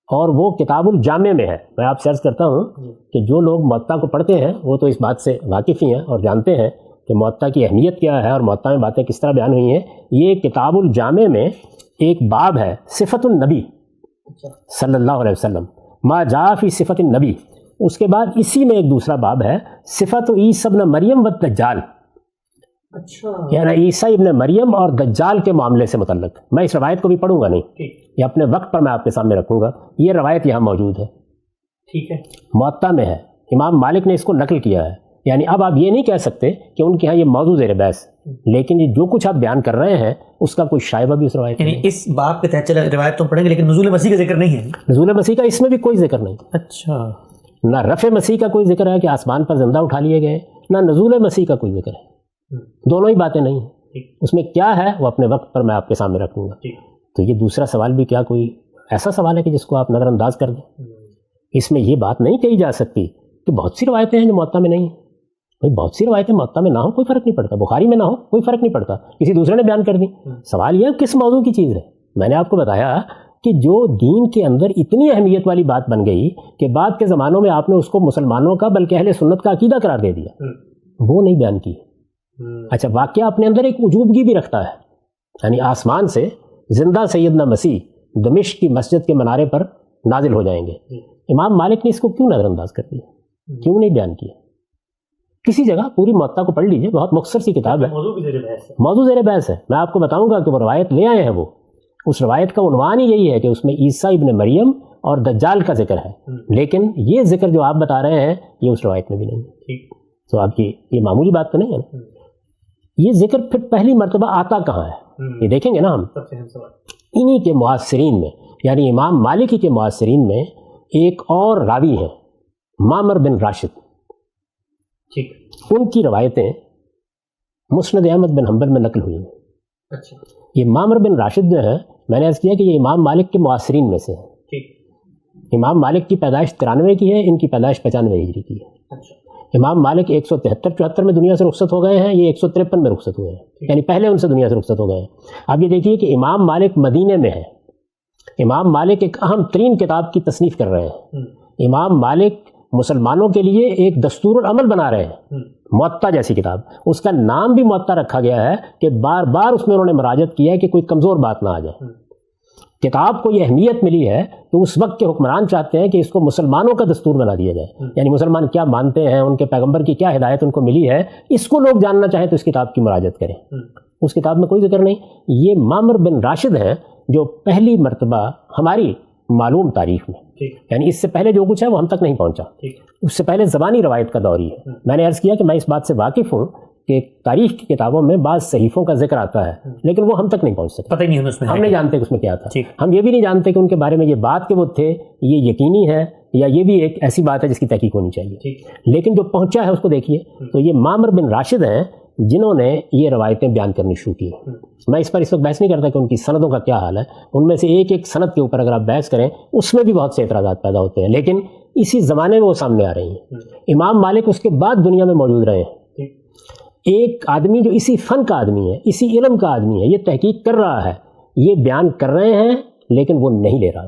اور وہ کتاب الجامع میں ہے. میں آپ سے عرض کرتا ہوں کہ جو لوگ موطا کو پڑھتے ہیں وہ تو اس بات سے واقف ہی ہیں اور جانتے ہیں کہ موطا کی اہمیت کیا ہے اور موطا میں باتیں کس طرح بیان ہوئی ہیں. یہ کتاب الجامع میں ایک باب ہے صفت النبی صلی اللہ علیہ وسلم، ما جاء فی صفت النبی. اس کے بعد اسی میں ایک دوسرا باب ہے صفت عیسی ابن مریم و دجال. اچھا، یعنی عیسیٰ ابن مریم اور دجال کے معاملے سے متعلق. میں اس روایت کو بھی پڑھوں گا نہیں، یہ اپنے وقت پر میں آپ کے سامنے رکھوں گا. یہ روایت یہاں موجود ہے، ٹھیک ہے، موطا میں ہے. امام مالک نے اس کو نقل کیا ہے. یعنی اب آپ یہ نہیں کہہ سکتے کہ ان کے ہاں یہ موضوع زیر بحث، لیکن یہ جو کچھ آپ بیان کر رہے ہیں اس کا کوئی شائبہ بھی اس روایت میں یعنی اس باب کے تحت چلا روایت تو پڑھیں گے لیکن نزول مسیح کا ذکر نہیں ہے. نزول مسیح کا اس میں بھی کوئی ذکر نہیں. اچھا، نہ رفع مسیح کا کوئی ذکر ہے کہ آسمان پر زندہ اٹھا لیے گئے، نہ نزول مسیح کا کوئی ذکر ہے. دونوں ہی باتیں نہیں ہیں. اس میں کیا ہے وہ اپنے وقت پر میں آپ کے سامنے رکھوں گا. تو یہ دوسرا سوال بھی کیا کوئی ایسا سوال ہے کہ جس کو آپ نظر انداز کر دیں؟ اس میں یہ بات نہیں کہی جا سکتی کہ بہت سی روایتیں ہیں جو موطا میں نہیں ہیں. بہت سی روایتیں موطا میں نہ ہو کوئی فرق نہیں پڑتا، بخاری میں نہ ہو کوئی فرق نہیں پڑتا، کسی دوسرے نے بیان کر دی. سوال یہ کس موضوع کی چیز ہے. میں نے آپ کو بتایا کہ جو دین کے اندر اتنی اہمیت والی بات بن گئی کہ بعد کے زمانوں میں آپ نے اس کو مسلمانوں کا بلکہ اہل سنت کا عقیدہ قرار دے دیا، وہ نہیں بیان کی. اچھا، واقعہ اپنے اندر ایک وجوبگی بھی رکھتا ہے. یعنی آسمان سے زندہ سیدنا مسیح دمشق کی مسجد کے منارے پر نازل ہو جائیں گے. امام مالک نے اس کو کیوں نظر انداز کر دیا، کیوں نہیں بیان کیا؟ کسی جگہ پوری موطا کو پڑھ لیجئے، بہت مختصر سی کتاب ہے، موضوع زیر بحث ہے. میں آپ کو بتاؤں گا کہ وہ روایت لے آئے ہیں، وہ اس روایت کا عنوان ہی یہی ہے کہ اس میں عیسیٰ ابن مریم اور دجال کا ذکر ہے، لیکن یہ ذکر جو آپ بتا رہے ہیں یہ اس روایت میں بھی نہیں ہے. تو آپ کی یہ معمولی بات تو نہیں ہے نا. یہ ذکر پھر پہلی مرتبہ آتا کہاں ہے یہ دیکھیں گے نا ہم. انہی کے معاصرین میں، یعنی امام مالکی کے معاصرین میں ایک اور راوی ہیں معمر بن راشد. ان کی روایتیں مسند احمد بن حنبل میں نقل ہوئی ہیں. یہ معمر بن راشد جو ہے، میں نے عرض کیا کہ یہ امام مالک کے معاصرین میں سے ہیں. امام مالک کی پیدائش 93 کی ہے، ان کی پیدائش 95 ہجری کی ہے۔ امام مالک 173-74 میں دنیا سے رخصت ہو گئے ہیں، یہ 153 میں رخصت ہوئے ہیں، یعنی پہلے ان سے دنیا سے رخصت ہو گئے ہیں۔ اب یہ دیکھیے کہ امام مالک مدینے میں ہے، امام مالک ایک اہم ترین کتاب کی تصنیف کر رہے ہیں، امام مالک مسلمانوں کے لیے ایک دستور العمل بنا رہے ہیں، موطا جیسی کتاب، اس کا نام بھی موطا رکھا گیا ہے کہ بار بار اس میں انہوں نے مراجعت کیا ہے کہ کوئی کمزور بات نہ آ جائے۔ کتاب کو یہ اہمیت ملی ہے کہ اس وقت کے حکمران چاہتے ہیں کہ اس کو مسلمانوں کا دستور بنا دیا جائے، یعنی مسلمان کیا مانتے ہیں، ان کے پیغمبر کی کیا ہدایت ان کو ملی ہے، اس کو لوگ جاننا چاہیں تو اس کتاب کی مراجعت کریں۔ اس کتاب میں کوئی ذکر نہیں۔ یہ معمر بن راشد ہیں جو پہلی مرتبہ ہماری معلوم تاریخ میں، یعنی اس سے پہلے جو کچھ ہے وہ ہم تک نہیں پہنچا، اس سے پہلے زبانی روایت کا دور ہی ہے۔ میں نے عرض کیا کہ میں اس بات سے واقف ہوں کہ تاریخ کی کتابوں میں بعض صحیفوں کا ذکر آتا ہے لیکن وہ ہم تک نہیں پہنچ سکتا، پتہ ہی نہیں اس میں ہم نہیں جانتے کہ اس میں کیا تھا، ہم یہ بھی نہیں جانتے کہ ان کے بارے میں یہ بات کہ وہ تھے یہ یقینی ہے یا یہ بھی ایک ایسی بات ہے جس کی تحقیق ہونی چاہیے، لیکن جو پہنچا ہے اس کو دیکھیے۔ تو یہ معمر بن راشد ہیں جنہوں نے یہ روایتیں بیان کرنی شروع کی۔ میں اس پر اس وقت بحث نہیں کرتا کہ ان کی سندوں کا کیا حال ہے، ان میں سے ایک ایک سند کے اوپر اگر آپ بحث کریں اس میں بھی بہت سے اعتراضات پیدا ہوتے ہیں، لیکن اسی زمانے میں وہ سامنے آ رہی ہیں۔ امام مالک اس کے بعد دنیا میں موجود رہے ہیں۔ ایک آدمی جو اسی فن کا آدمی ہے، اسی علم کا آدمی ہے، یہ تحقیق کر رہا ہے، یہ بیان کر رہے ہیں لیکن وہ نہیں لے رہا،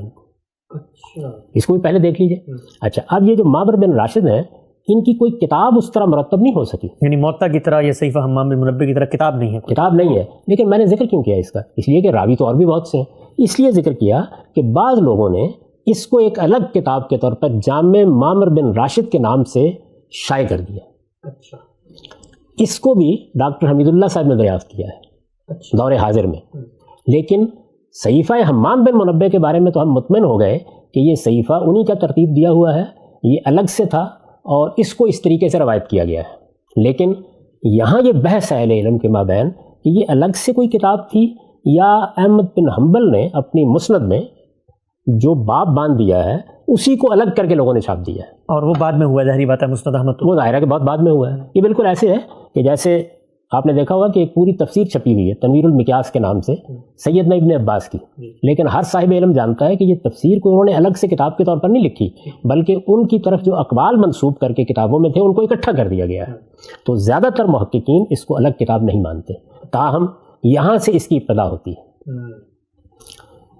اس کو بھی پہلے دیکھ لیجئے۔ اچھا، اب یہ جو معمر بن راشد ہیں ان کی کوئی کتاب اس طرح مرتب نہیں ہو سکی، یعنی موطا کی طرح یا صحیفہ حمام بن منبہ کی طرح کتاب نہیں ہے، کتاب نہیں ہے، لیکن میں نے ذکر کیوں کیا اس کا؟ اس لیے کہ راوی تو اور بھی بہت سے ہیں، اس لیے ذکر کیا کہ بعض لوگوں نے اس کو ایک الگ کتاب کے طور پر جامع معمر بن راشد کے نام سے شائع کر دیا۔ اس کو بھی ڈاکٹر حمید اللہ صاحب نے دریافت کیا ہے دور حاضر میں، لیکن صحیفہ حمام بن منبہ کے بارے میں تو ہم مطمئن ہو گئے کہ یہ صحیفہ انہی کا ترتیب دیا ہوا ہے، یہ الگ سے تھا اور اس کو اس طریقے سے روایت کیا گیا ہے۔ لیکن یہاں یہ بحث ہے اہل علم کے مابین کہ یہ الگ سے کوئی کتاب تھی یا احمد بن حنبل نے اپنی مسند میں جو باب باندھ دیا ہے اسی کو الگ کر کے لوگوں نے چھاپ دیا ہے، اور وہ بعد میں ہوا، ظاہری بات ہے مسند احمد وہ ظاہر ہے کہ بہت بعد میں ہوا ہے۔ یہ بالکل ایسے ہے کہ جیسے آپ نے دیکھا ہوگا کہ ایک پوری تفسیر چھپی ہوئی ہے تنویر المقیاس کے نام سے سیدنا ابن عباس کی، لیکن ہر صاحب علم جانتا ہے کہ یہ تفسیر کو انہوں نے الگ سے کتاب کے طور پر نہیں لکھی، بلکہ ان کی طرف جو اقوال منسوب کر کے کتابوں میں تھے ان کو اکٹھا کر دیا گیا ہے۔ تو زیادہ تر محققین اس کو الگ کتاب نہیں مانتے، تاہم یہاں سے اس کی ابتدا ہوتی ہے۔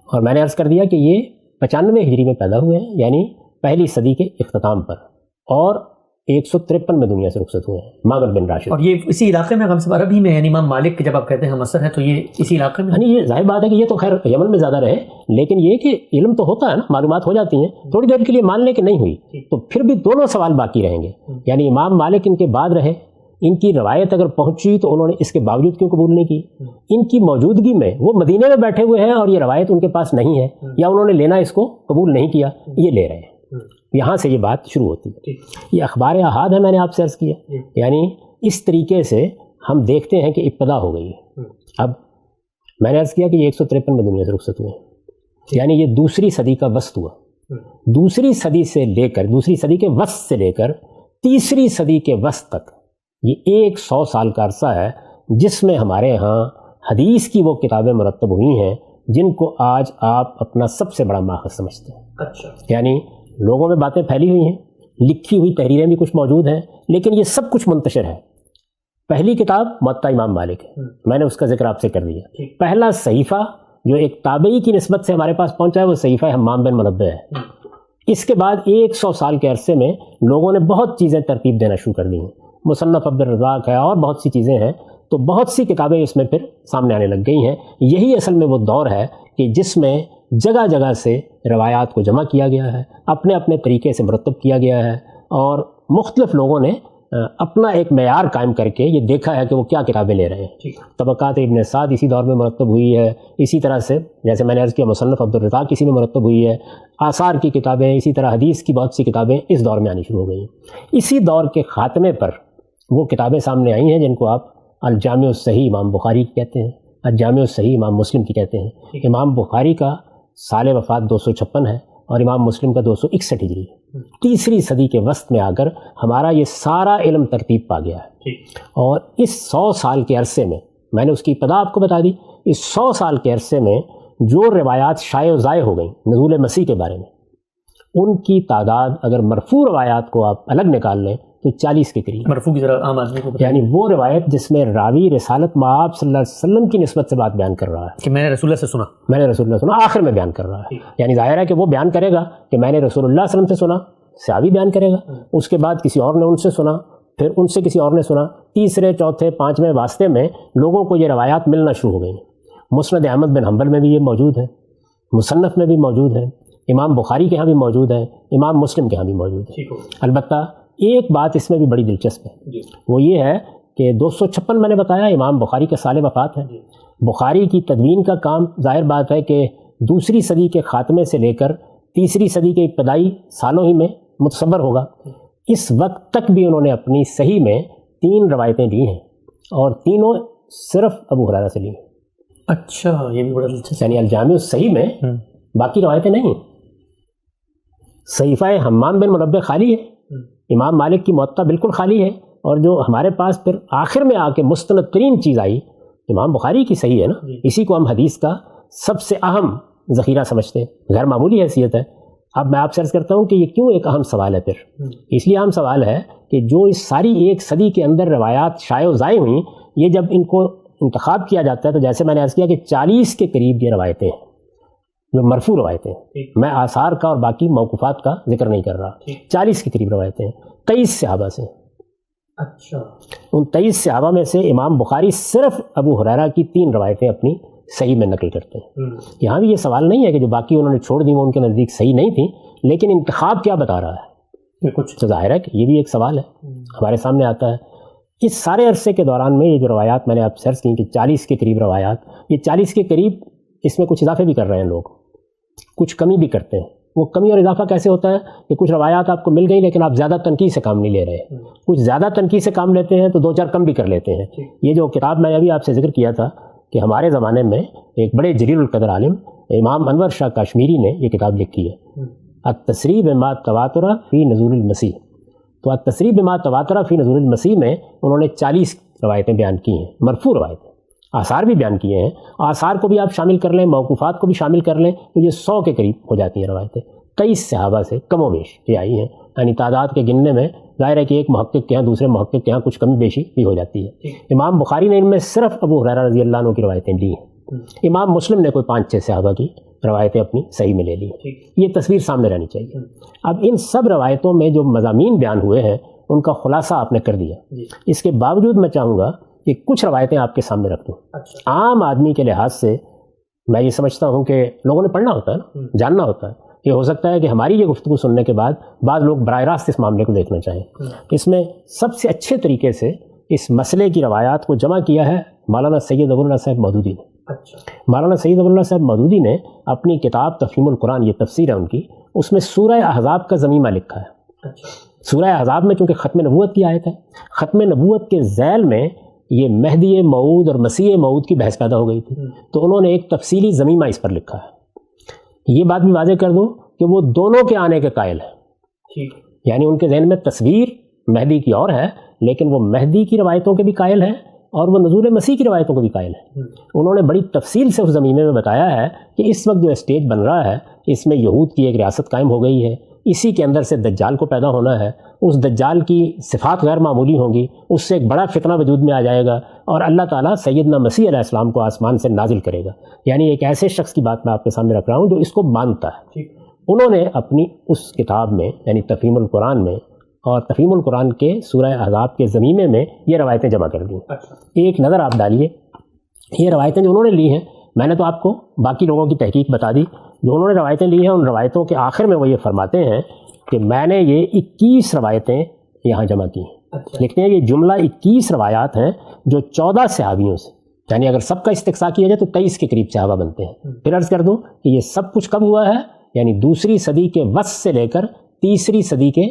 اور میں نے عرض کر دیا کہ یہ 95 ہجری میں پیدا ہوئے ہیں، یعنی پہلی صدی کے اختتام پر، اور 153 میں دنیا سے رخصت ہوئے ہیں معمر بن راشد۔ اور یہ اسی علاقے میں غمس عربی میں، یعنی امام مالک کے جب آپ کہتے ہیں ہم اثر ہے تو یہ اسی علاقے میں، یعنی یہ ظاہر بات ہے کہ یہ تو خیر یمن میں زیادہ رہے، لیکن یہ کہ علم تو ہوتا ہے نا، معلومات ہو جاتی ہیں، تھوڑی دیر کے لیے مان لیں کہ نہیں ہوئی تو پھر بھی دونوں سوال باقی رہیں گے، یعنی امام مالک ان کے بعد رہے، ان کی روایت اگر پہنچی تو انہوں نے اس کے باوجود کیوں قبول نہیں کی؟ ان کی موجودگی میں وہ مدینے میں بیٹھے ہوئے ہیں اور یہ روایت ان کے پاس نہیں ہے، یا انہوں نے لینا اس کو قبول نہیں کیا، یہ لے رہے ہیں۔ یہاں سے یہ بات شروع ہوتی ہے۔ یہ اخبار احاد ہے، میں نے آپ سے عرض کیا، یعنی اس طریقے سے ہم دیکھتے ہیں کہ ابتدا ہو گئی ہے۔ اب میں نے عرض کیا کہ یہ 153 میں دنیا سے رخصت ہوئے ہیں، یعنی یہ دوسری صدی کا وسط ہوا۔ دوسری صدی سے لے کر، دوسری صدی کے وسط سے لے کر تیسری صدی کے وسط تک یہ 100 سال کا عرصہ ہے جس میں ہمارے ہاں حدیث کی وہ کتابیں مرتب ہوئی ہیں جن کو آج آپ اپنا سب سے بڑا ماخذ سمجھتے ہیں۔ یعنی لوگوں میں باتیں پھیلی ہوئی ہیں، لکھی ہوئی تحریریں بھی کچھ موجود ہیں، لیکن یہ سب کچھ منتشر ہے۔ پہلی کتاب موطا امام مالک ہے، میں نے اس کا ذکر آپ سے کر دیا۔ پہلا صحیفہ جو ایک تابعی کی نسبت سے ہمارے پاس پہنچا ہے وہ صحیفہ حمام بن منبہ ہے۔ اس کے بعد 100 سال کے عرصے میں لوگوں نے بہت چیزیں ترتیب دینا شروع کر دی ہیں، مصنف عبد الرزاق ہے اور بہت سی چیزیں ہیں، تو بہت سی کتابیں اس میں پھر سامنے آنے لگ گئی ہیں۔ یہی اصل میں وہ دور ہے کہ جس میں جگہ جگہ سے روایات کو جمع کیا گیا ہے، اپنے اپنے طریقے سے مرتب کیا گیا ہے، اور مختلف لوگوں نے اپنا ایک معیار قائم کر کے یہ دیکھا ہے کہ وہ کیا کتابیں لے رہے ہیں۔ طبقات ابن سعد اسی دور میں مرتب ہوئی ہے، اسی طرح سے جیسے میں نے عرض کیا مصنف عبد الرزاق اسی میں مرتب ہوئی ہے، آثار کی کتابیں، اسی طرح حدیث کی بہت سی کتابیں اس دور میں آنی شروع ہو گئی ہیں۔ اسی دور کے خاتمے پر وہ کتابیں سامنے آئی ہیں جن کو آپ الجامع الصحیح امام بخاری کی کہتے ہیں، الجامع الصحیح امام مسلم کی کہتے ہیں۔ امام بخاری کا سال وفات 256 ہے اور امام مسلم کا 261 ہجری ہے۔ تیسری صدی کے وسط میں آ کر ہمارا یہ سارا علم ترتیب پا گیا ہے، اور اس 100 سال کے عرصے میں نے اس کی ابتدا آپ کو بتا دی، اس 100 سال کے عرصے میں جو روایات شائع و ضائع ہو گئیں نزول مسیح کے بارے میں، ان کی تعداد اگر مرفوع روایات کو آپ الگ نکال لیں تو 40 کے قریب. مرفوع کی ذرا عام آدمی کو یعنی وہ روایت جس میں راوی رسالت مآب صلی اللہ علیہ وسلم کی نسبت سے بات بیان کر رہا ہے کہ میں نے رسول اللہ سے سنا، میں نے رسول اللہ سنا، آخر میں بیان کر رہا ہے. یعنی ظاہر ہے کہ وہ بیان کرے گا کہ میں نے رسول اللہ صلی اللہ علیہ وسلم سے سنا، صحابی بیان کرے گا، اس کے بعد کسی اور نے ان سے سنا، پھر ان سے کسی اور نے سنا، تیسرے چوتھے پانچویں واسطے میں لوگوں کو یہ روایات ملنا شروع ہو گئی. مسند احمد بن حنبل میں بھی یہ موجود ہے، مصنف میں بھی موجود ہے، امام بخاری کے ہاں بھی موجود ہے، امام مسلم کے ہاں بھی موجود ہے. البتہ ایک بات اس میں بھی بڑی دلچسپ ہے، وہ یہ ہے کہ 256 میں نے بتایا امام بخاری کا سال وفات ہے. بخاری کی تدوین کا کام ظاہر بات ہے کہ دوسری صدی کے خاتمے سے لے کر تیسری صدی کے ابتدائی سالوں ہی میں متصور ہوگا. اس وقت تک بھی انہوں نے اپنی صحیح میں 3 روایتیں لی ہیں اور تینوں صرف ابو ہریرہ سے لی ہیں. اچھا، یہ بھی بڑا دلچسپ. یعنی الجامع الصحیح میں باقی روایتیں نہیں ہیں. صحیفہ حمام بن منبہ خالی ہے، امام مالک کی موطا بالکل خالی ہے، اور جو ہمارے پاس پھر آخر میں آ کے مستند ترین چیز آئی امام بخاری کی صحیح ہے نا، اسی کو ہم حدیث کا سب سے اہم ذخیرہ سمجھتے ہیں، غیر معمولی حیثیت ہے. اب میں آپ سے عرض کرتا ہوں کہ یہ کیوں ایک اہم سوال ہے. پھر اس لیے اہم سوال ہے کہ جو اس ساری ایک صدی کے اندر روایات شائع و ضائع ہوئیں، یہ جب ان کو انتخاب کیا جاتا ہے تو جیسے میں نے عرض کیا کہ 40 کے قریب یہ روایتیں ہیں جو مرفوع روایتیں ہیں. میں آثار کا اور باقی موقوفات کا ذکر نہیں کر رہا. 40 کے قریب روایتیں ہیں، 23 صحابہ سے. اچھا، ان 23 صحابہ میں سے امام بخاری صرف ابو ہریرہ کی 3 روایتیں اپنی صحیح میں نقل کرتے ہیں. یہاں بھی یہ سوال نہیں ہے کہ جو باقی انہوں نے چھوڑ دی وہ ان کے نزدیک صحیح نہیں تھیں، لیکن انتخاب کیا بتا رہا ہے کچھ تو ظاہر ہے کہ یہ بھی ایک سوال ہے ہمارے سامنے آتا ہے. اس سارے عرصے کے دوران میں یہ جو روایات میں نے آپ سرچ کی کہ 40 کے قریب روایات، یہ 40 کے قریب اس میں کچھ اضافے بھی کر رہے ہیں لوگ، کچھ کمی بھی کرتے ہیں. وہ کمی اور اضافہ کیسے ہوتا ہے کہ کچھ روایات آپ کو مل گئی لیکن آپ زیادہ تنقید سے کام نہیں لے رہے، کچھ زیادہ تنقید سے کام لیتے ہیں تو 2-4 کم بھی کر لیتے ہیں. یہ جو کتاب میں ابھی آپ سے ذکر کیا تھا کہ ہمارے زمانے میں ایک بڑے جلیل القدر عالم امام انور شاہ کاشمیری نے یہ کتاب لکھی ہے، التصریح بما تواتر فی نزول المسیح. تو التصریح بما تواتر فی نزول المسیح میں انہوں نے 40 روایتیں بیان کی ہیں، مرفوع روایتیں. آثار بھی بیان کیے ہیں، آثار کو بھی آپ شامل کر لیں، موقوفات کو بھی شامل کر لیں تو یہ 100 کے قریب ہو جاتی ہیں روایتیں. 23 صحابہ سے کم و بیش یہ آئی ہیں. یعنی تعداد کے گننے میں ظاہر ہے کہ ایک محقق کے یہاں دوسرے محقق کے یہاں کچھ کمی بیشی بھی ہو جاتی ہے. امام بخاری نے ان میں صرف ابو ہریرہ رضی اللہ عنہ کی روایتیں لی ہیں. امام مسلم نے کوئی 5-6 صحابہ کی روایتیں اپنی صحیح میں لے لی ہیں. یہ تصویر سامنے رہنی چاہیے. اب ان سب روایتوں میں جو مضامین بیان ہوئے ہیں ان کا خلاصہ آپ نے کر دیا. اس کے باوجود میں چاہوں گا کہ کچھ روایتیں آپ کے سامنے رکھ دوں. عام آدمی کے لحاظ سے میں یہ سمجھتا ہوں کہ لوگوں نے پڑھنا ہوتا ہے نا، جاننا ہوتا ہے. یہ ہو سکتا ہے کہ ہماری یہ گفتگو سننے کے بعد بعض لوگ براہ راست اس معاملے کو دیکھنا چاہیں. اس میں سب سے اچھے طریقے سے اس مسئلے کی روایات کو جمع کیا ہے مولانا سید ابو اللہ صاحب مودودی نے. مولانا سید ابو اللہ صاحب مودودی نے اپنی کتاب تفہیم القرآن، یہ تفسیر ہے ان کی، اس میں سورہ احزاب کا ضمیمہ لکھا ہے. سورہ احزاب میں چونکہ ختم نبوت کی آیت ہے، ختم نبوت کے ذیل میں یہ مہدی موعود اور مسیح موعود کی بحث پیدا ہو گئی تھی، تو انہوں نے ایک تفصیلی ضمیمہ اس پر لکھا ہے. یہ بات بھی واضح کر دوں کہ وہ دونوں کے آنے کے قائل ہیں. یعنی ان کے ذہن میں تصویر مہدی کی اور ہے، لیکن وہ مہدی کی روایتوں کے بھی قائل ہیں اور وہ نزول مسیح کی روایتوں کو بھی قائل ہیں. انہوں نے بڑی تفصیل سے اس زمینے میں بتایا ہے کہ اس وقت جو اسٹیج بن رہا ہے اس میں یہود کی ایک ریاست قائم ہو گئی ہے، اسی کے اندر سے دجال کو پیدا ہونا ہے، اس دجال کی صفات غیر معمولی ہوں گی، اس سے ایک بڑا فتنہ وجود میں آ جائے گا اور اللہ تعالیٰ سیدنا مسیح علیہ السلام کو آسمان سے نازل کرے گا. یعنی ایک ایسے شخص کی بات میں آپ کے سامنے رکھ رہا ہوں جو اس کو مانتا ہے. انہوں نے اپنی اس کتاب میں یعنی تفہیم القرآن میں اور تفہیم القرآن کے سورہ احزاب کے ضمیمے میں یہ روایتیں جمع کر دیں. ایک نظر آپ ڈالیے، یہ روایتیں جو انہوں نے لی ہیں، میں نے تو آپ کو باقی لوگوں کی تحقیق بتا دی. جو انہوں نے روایتیں لی ہیں ان روایتوں کے آخر میں وہ یہ فرماتے ہیں کہ میں نے یہ 21 روایتیں یہاں جمع کی ہیں. لکھتے ہیں یہ جملہ 21 روایات ہیں جو 14 صحابیوں سے، یعنی اگر سب کا استقصاء کیا جائے تو 23 کے قریب صحابہ بنتے ہیں. پھر عرض کر دوں کہ یہ سب کچھ کب ہوا ہے، یعنی دوسری صدی کے وسط سے لے کر تیسری صدی کے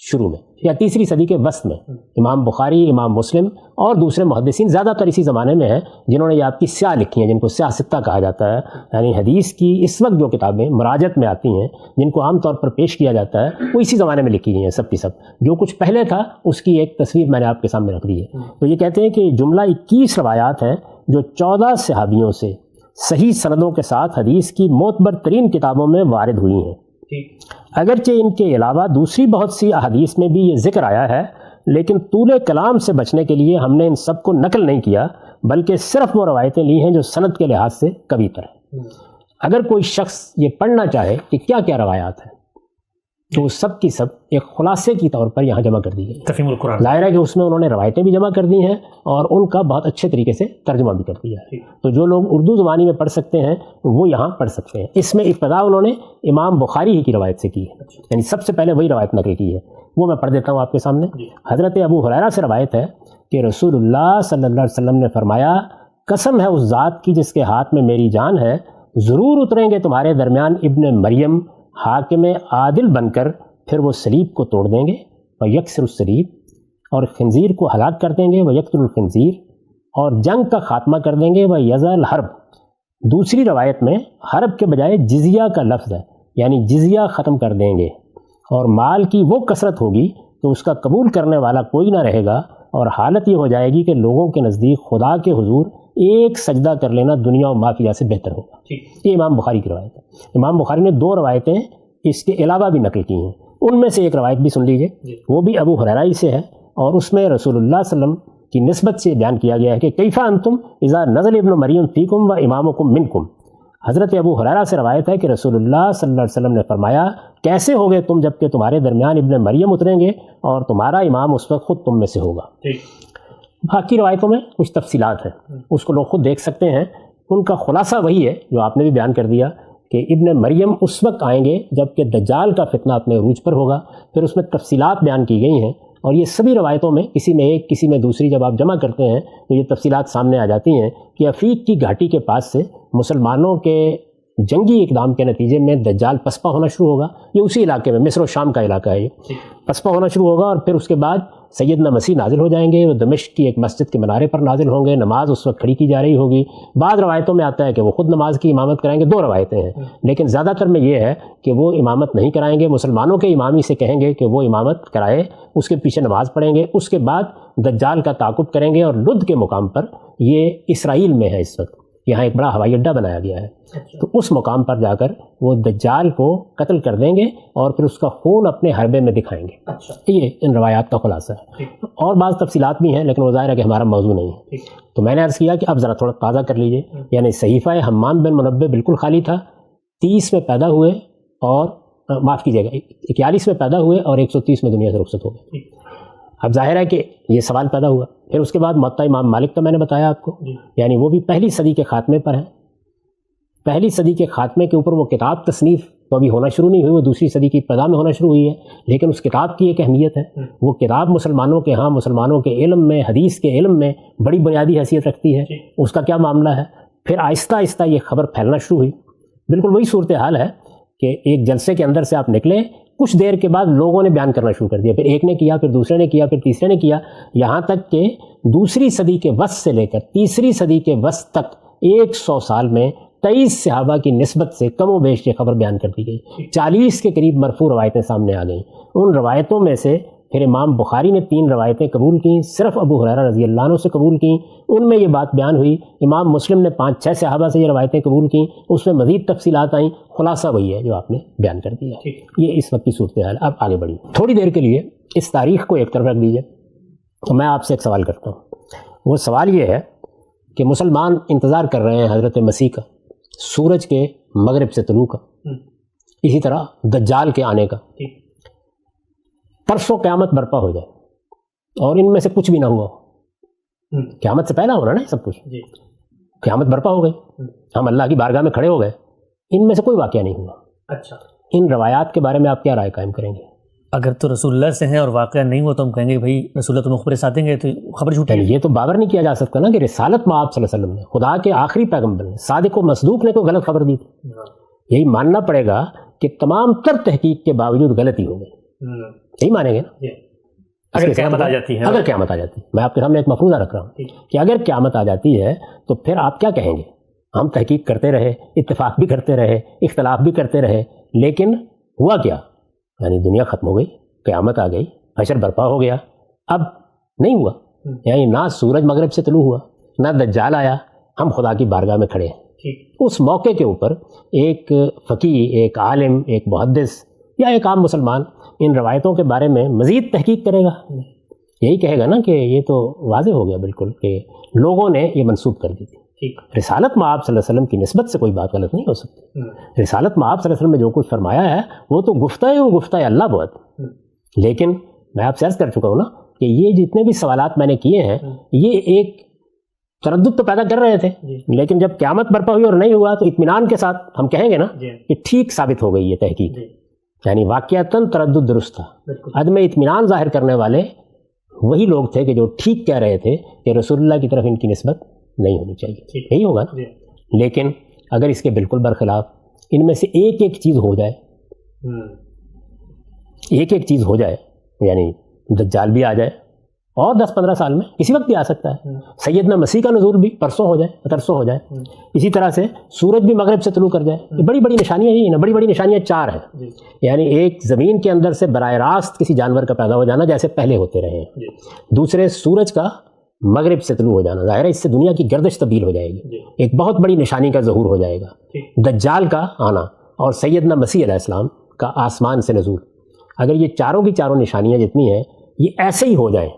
شروع میں یا تیسری صدی کے وسط میں. امام بخاری، امام مسلم اور دوسرے محدثین زیادہ تر اسی زمانے میں ہیں جنہوں نے یہ آپ کی سیاہ لکھی ہیں، جن کو سیاہ ستہ کہا جاتا ہے. یعنی حدیث کی اس وقت جو کتابیں مراجعت میں آتی ہیں جن کو عام طور پر پیش کیا جاتا ہے وہ اسی زمانے میں لکھی گئی ہیں سب کی سب. جو کچھ پہلے تھا اس کی ایک تصویر میں نے آپ کے سامنے رکھ دی ہے. تو یہ کہتے ہیں کہ جملہ 21 روایات ہیں جو 14 صحابیوں سے صحیح سندوں کے ساتھ حدیث کی معتبر ترین کتابوں میں وارد ہوئی ہیں. اگرچہ ان کے علاوہ دوسری بہت سی احادیث میں بھی یہ ذکر آیا ہے، لیکن طول کلام سے بچنے کے لیے ہم نے ان سب کو نقل نہیں کیا، بلکہ صرف وہ روایتیں لی ہیں جو سند کے لحاظ سے قوی تر ہیں۔ اگر کوئی شخص یہ پڑھنا چاہے کہ کیا کیا روایات ہیں تو وہ سب کی سب ایک خلاصے کی طور پر یہاں جمع کر دی گئی۔ تفہیم القرآن، ظاہر ہے کہ اس میں انہوں نے روایتیں بھی جمع کر دی ہیں اور ان کا بہت اچھے طریقے سے ترجمہ بھی کر دیا ہے، تو جو لوگ اردو زبانی میں پڑھ سکتے ہیں وہ یہاں پڑھ سکتے ہیں۔ اس میں ابتدا انہوں نے امام بخاری ہی کی روایت سے کی ہے، یعنی سب سے پہلے وہی روایت نقل کی ہے، وہ میں پڑھ دیتا ہوں آپ کے سامنے۔ حضرت ابو ہریرہ سے روایت ہے کہ رسول اللہ صلی اللہ علیہ وسلم نے فرمایا، قسم ہے اس ذات کی جس کے ہاتھ میں میری جان ہے، ضرور اتریں گے تمہارے درمیان ابن مریم حاکم عادل بن کر، پھر وہ صلیب کو توڑ دیں گے و یکسر الصلیب، اور خنزیر کو ہلاک کر دیں گے و یقتل الخنزیر، اور جنگ کا خاتمہ کر دیں گے و یضع الحرب۔ دوسری روایت میں حرب کے بجائے جزیہ کا لفظ ہے، یعنی جزیہ ختم کر دیں گے، اور مال کی وہ کثرت ہوگی کہ اس کا قبول کرنے والا کوئی نہ رہے گا، اور حالت یہ ہو جائے گی کہ لوگوں کے نزدیک خدا کے حضور ایک سجدہ کر لینا دنیا و مافیہ سے بہتر ہوگا۔ یہ امام بخاری کی روایت ہے۔ امام بخاری نے 2 روایتیں اس کے علاوہ بھی نقل کی ہیں، ان میں سے ایک روایت بھی سن لیجئے، وہ بھی ابو ہریرہ ہی سے ہے، اور اس میں رسول اللہ صلی اللہ علیہ وسلم کی نسبت سے بیان کیا گیا ہے کہ کیفا انتم اذا نزل ابن مریم فیکم و امامکم منکم۔ حضرت ابو ہریرہ سے روایت ہے کہ رسول اللہ صلی اللہ علیہ وسلم نے فرمایا، کیسے ہوگے تم جب کہ تمہارے درمیان ابن مریم اتریں گے اور تمہارا امام اس وقت خود تم میں سے ہوگا۔ باقی روایتوں میں کچھ تفصیلات ہیں، اس کو لوگ خود دیکھ سکتے ہیں، ان کا خلاصہ وہی ہے جو آپ نے بھی بیان کر دیا کہ ابن مریم اس وقت آئیں گے جب کہ دجال کا فتنہ اپنے عروج پر ہوگا۔ پھر اس میں تفصیلات بیان کی گئی ہیں، اور یہ سبھی روایتوں میں کسی میں ایک کسی میں دوسری جب آپ جمع کرتے ہیں تو یہ تفصیلات سامنے آ جاتی ہیں کہ عفیق کی گھاٹی کے پاس سے مسلمانوں کے جنگی اقدام کے نتیجے میں دجال پسپا ہونا شروع ہوگا۔ یہ اسی علاقے میں مصر و شام کا علاقہ ہے، یہ پسپا ہونا شروع ہوگا، اور پھر اس کے بعد سیدنا مسیح نازل ہو جائیں گے، وہ دمشق کی ایک مسجد کے منارے پر نازل ہوں گے، نماز اس وقت کھڑی کی جا رہی ہوگی۔ بعض روایتوں میں آتا ہے کہ وہ خود نماز کی امامت کرائیں گے، 2 روایتیں ہیں، لیکن زیادہ تر میں یہ ہے کہ وہ امامت نہیں کرائیں گے، مسلمانوں کے امامی سے کہیں گے کہ وہ امامت کرائے، اس کے پیچھے نماز پڑھیں گے، اس کے بعد دجال کا تعاقب کریں گے، اور لد کے مقام پر، یہ اسرائیل میں ہے اس وقت، یہاں ایک بڑا ہوائی اڈہ بنایا گیا ہے، تو اس مقام پر جا کر وہ دجال کو قتل کر دیں گے اور پھر اس کا خون اپنے حربے میں دکھائیں گے۔ یہ ان روایات کا خلاصہ ہے، اور بعض تفصیلات بھی ہیں لیکن وہ ظاہر ہے کہ ہمارا موضوع نہیں ہے۔ تو میں نے عرض کیا کہ اب ذرا تھوڑا تازہ کر لیجئے، یعنی صحیفہ حمام بن منبہ بالکل خالی تھا، 30 میں پیدا ہوئے اور معاف کیجیے گا 41 میں پیدا ہوئے اور 130 میں دنیا سے رخصت ہو گئے۔ اب ظاہر ہے کہ یہ سوال پیدا ہوا، پھر اس کے بعد موطا امام مالک کا میں نے بتایا آپ کو، یعنی وہ بھی پہلی صدی کے خاتمے پر ہے۔ پہلی صدی کے خاتمے کے اوپر وہ کتاب تصنیف تو ابھی ہونا شروع نہیں ہوئی، وہ دوسری صدی کی ابتدا میں ہونا شروع ہوئی ہے، لیکن اس کتاب کی ایک اہمیت ہے، وہ کتاب مسلمانوں کے ہاں مسلمانوں کے علم میں، حدیث کے علم میں بڑی بنیادی حیثیت رکھتی ہے۔ اس کا کیا معاملہ ہے؟ پھر آہستہ آہستہ یہ خبر پھیلنا شروع ہوئی، بالکل وہی صورتحال ہے کہ ایک جلسے کے اندر سے آپ نکلے، کچھ دیر کے بعد لوگوں نے بیان کرنا شروع کر دیا، پھر ایک نے کیا، پھر دوسرے نے کیا، پھر تیسرے نے کیا، یہاں تک کہ دوسری صدی کے وسط سے لے کر تیسری صدی کے وسط تک 100 سال میں 23 صحابہ کی نسبت سے کم و بیش یہ خبر بیان کر دی گئی، 40 کے قریب مرفوع روایتیں سامنے آ گئیں۔ ان روایتوں میں سے پھر امام بخاری نے 3 روایتیں قبول کیں، صرف ابو ہریرہ رضی اللہ عنہ سے قبول کیں، ان میں یہ بات بیان ہوئی۔ امام مسلم نے 5-6 صحابہ سے یہ روایتیں قبول کیں، اس میں مزید تفصیلات آئیں، خلاصہ وہی ہے جو آپ نے بیان کر دیا۔ یہ اس وقت کی صورتحال ہے۔ اب آگے بڑھی تھوڑی دیر کے لیے اس تاریخ کو ایک طرف رکھ دیجیے، تو میں آپ سے ایک سوال کرتا ہوں۔ وہ سوال یہ ہے کہ مسلمان انتظار کر رہے ہیں حضرت مسیح کا، سورج کے مغرب سے طلوع کا، اسی طرح دجال کے آنے کا، پرسوں قیامت برپا ہو جائے اور ان میں سے کچھ بھی نہ ہوا ہو، قیامت سے پہلا ہونا نا سب کچھ، قیامت برپا ہو گئی، ہم اللہ کی بارگاہ میں کھڑے ہو گئے، ان میں سے کوئی واقعہ نہیں ہوا۔ اچھا، ان روایات کے بارے میں آپ کیا رائے قائم کریں گے؟ اگر تو رسول اللہ سے ہیں اور واقعہ نہیں ہوا تو ہم کہیں گے بھائی رسول اللہ تو مخبر ساتھ دیں گے، تو خبر جھوٹی ہے۔ یہ تو باور نہیں کیا جا سکتا نا کہ رسالت میں آپ صلی اللہ علیہ وسلم نے، خدا کے آخری پیغمبر نے، صادق و مصدوق نے کوئی غلط خبر دی تھی؟ یہی ماننا پڑے گا کہ تمام تر تحقیق کے باوجود غلطی ہو گئی، یہی مانیں گے نا؟ اگر قیامت آ جاتی ہے، اگر قیامت آ جاتی ہے، میں آپ کے سامنے ایک مفروضہ رکھ رہا ہوں کہ اگر قیامت آ جاتی ہے تو پھر آپ کیا کہیں گے؟ ہم تحقیق کرتے رہے، اتفاق بھی کرتے رہے، اختلاف بھی کرتے رہے، لیکن ہوا کیا؟ یعنی دنیا ختم ہو گئی، قیامت آ گئی، حشر برپا ہو گیا، اب نہیں ہوا، یعنی نہ سورج مغرب سے طلوع ہوا، نہ دجال آیا، ہم خدا کی بارگاہ میں کھڑے ہیں۔ اس موقع کے اوپر ایک فقیہ، ایک عالم، ایک محدث، یا ایک عام مسلمان ان روایتوں کے بارے میں مزید تحقیق کرے گا؟ یہی کہے گا نا کہ یہ تو واضح ہو گیا بالکل کہ لوگوں نے یہ منسوب کر دی تھی. رسالت مآب صلی اللہ علیہ وسلم کی نسبت سے کوئی بات غلط نہیں ہو سکتی. رسالت مآب صلی اللہ علیہ وسلم نے جو کچھ فرمایا ہے وہ تو گفتہ اللہ بہت. لیکن میں آپ سے عرض کر چکا ہوں نا کہ یہ جتنے بھی سوالات میں نے کیے ہیں یہ ایک تردد تو پیدا کر رہے تھے، لیکن جب قیامت برپا ہوئی اور نہیں ہوا تو اطمینان کے ساتھ ہم کہیں گے نا کہ ٹھیک ثابت ہو گئی یہ تحقیق. یعنی واقعتاً تردد درست تھا. عدم اطمینان ظاہر کرنے والے وہی لوگ تھے کہ جو ٹھیک کہہ رہے تھے کہ رسول اللہ کی طرف ان کی نسبت نہیں ہونی چاہیے. یہی ہوگا نا. لیکن اگر اس کے بالکل برخلاف ان میں سے ایک ایک چیز ہو جائے، ایک ایک چیز ہو جائے، یعنی دجال بھی آ جائے اور 10-15 سال میں کسی وقت بھی آ سکتا ہے، سیدنا مسیح کا نزول بھی پرسوں ہو جائے، ترسوں ہو جائے، اسی طرح سے سورج بھی مغرب سے طلوع کر جائے. یہ بڑی بڑی نشانیاں ہی ہیں. بڑی بڑی نشانیاں 4 ہیں. یعنی ایک زمین کے اندر سے براہ راست کسی جانور کا پیدا ہو جانا جیسے پہلے ہوتے رہے ہیں. دوسرے سورج کا مغرب سے طلوع ہو جانا، ظاہر ہے اس سے دنیا کی گردش تبدیل ہو جائے گی. ایک بہت بڑی نشانی کا ظہور ہو جائے گا، دجال کا آنا اور سیدنا مسیح علیہ السلام کا آسمان سے نزول. اگر یہ چاروں کی چاروں نشانیاں جتنی ہیں یہ ایسے ہی ہو جائیں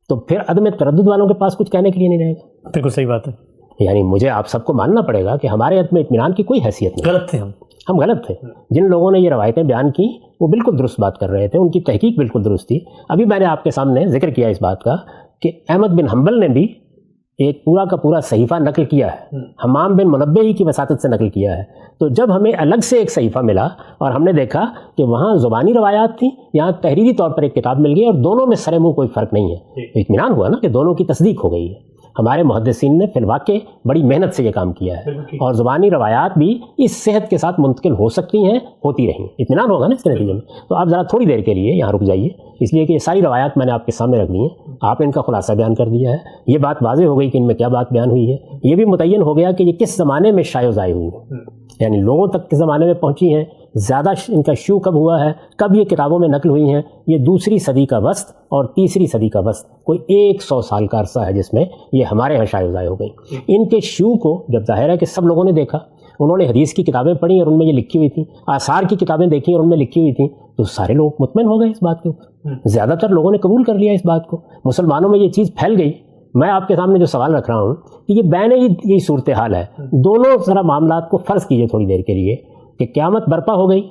تو پھر عدم تردد والوں کے پاس کچھ کہنے کے لیے نہیں رہے گا. بالکل صحیح بات ہے. یعنی مجھے آپ سب کو ماننا پڑے گا کہ ہمارے عدم اطمینان کی کوئی حیثیت نہیں. غلط تھے ہم غلط تھے. جن لوگوں نے یہ روایتیں بیان کی وہ بالکل درست بات کر رہے تھے، ان کی تحقیق بالکل درست تھی. ابھی میں نے آپ کے سامنے ذکر کیا اس بات کا کہ احمد بن حنبل نے بھی ایک پورا کا پورا صحیفہ نقل کیا ہے، حمام بن منبہ ہی کی وساطت سے نقل کیا ہے. تو جب ہمیں الگ سے ایک صحیفہ ملا اور ہم نے دیکھا کہ وہاں زبانی روایات تھیں، یہاں تحریری طور پر ایک کتاب مل گئی اور دونوں میں سر منہ کوئی فرق نہیں ہے، اطمینان ہوا نا کہ دونوں کی تصدیق ہو گئی ہے. ہمارے محدثین نے فی الواقع بڑی محنت سے یہ کام کیا ہے اور زبانی روایات بھی اس صحت کے ساتھ منتقل ہو سکتی ہیں، ہوتی رہیں. اطمینان ہوگا نا اس کے نتیجے میں. تو آپ ذرا تھوڑی دیر کے لیے یہاں رک جائیے، اس لیے کہ یہ ساری روایات میں نے آپ کے سامنے رکھ دی ہیں. آپ نے ان کا خلاصہ بیان کر دیا ہے. یہ بات واضح ہو گئی کہ ان میں کیا بات بیان ہوئی ہے. یہ بھی متعین ہو گیا کہ یہ کس زمانے میں شائع و ظاہر ہوئی ہے، یعنی لوگوں تک کس زمانے میں پہنچی ہیں، زیادہ ان کا شیوع کب ہوا ہے، کب یہ کتابوں میں نقل ہوئی ہیں. یہ 2ری صدی کا وسط اور 3ری صدی کا وسط، کوئی 100 سال کا عرصہ ہے جس میں یہ ہمارے یہاں شائع و ظاہر ہو گئی. ان کے شیوع کو جب ظاہر ہے کہ سب لوگوں نے دیکھا، انہوں نے حدیث کی کتابیں پڑھی اور ان میں یہ لکھی ہوئی تھیں، آثار کی کتابیں دیکھی اور ان میں لکھی ہوئی تھیں، تو سارے لوگ مطمئن ہو گئے اس بات کے اوپر. زیادہ تر لوگوں نے قبول کر لیا اس بات کو. مسلمانوں میں یہ چیز پھیل گئی. میں آپ کے سامنے جو سوال رکھ رہا ہوں کہ یہ بین یہی صورتحال ہے. دونوں ذرا معاملات کو فرض کیجئے تھوڑی دیر کے لیے کہ قیامت برپا ہو گئی.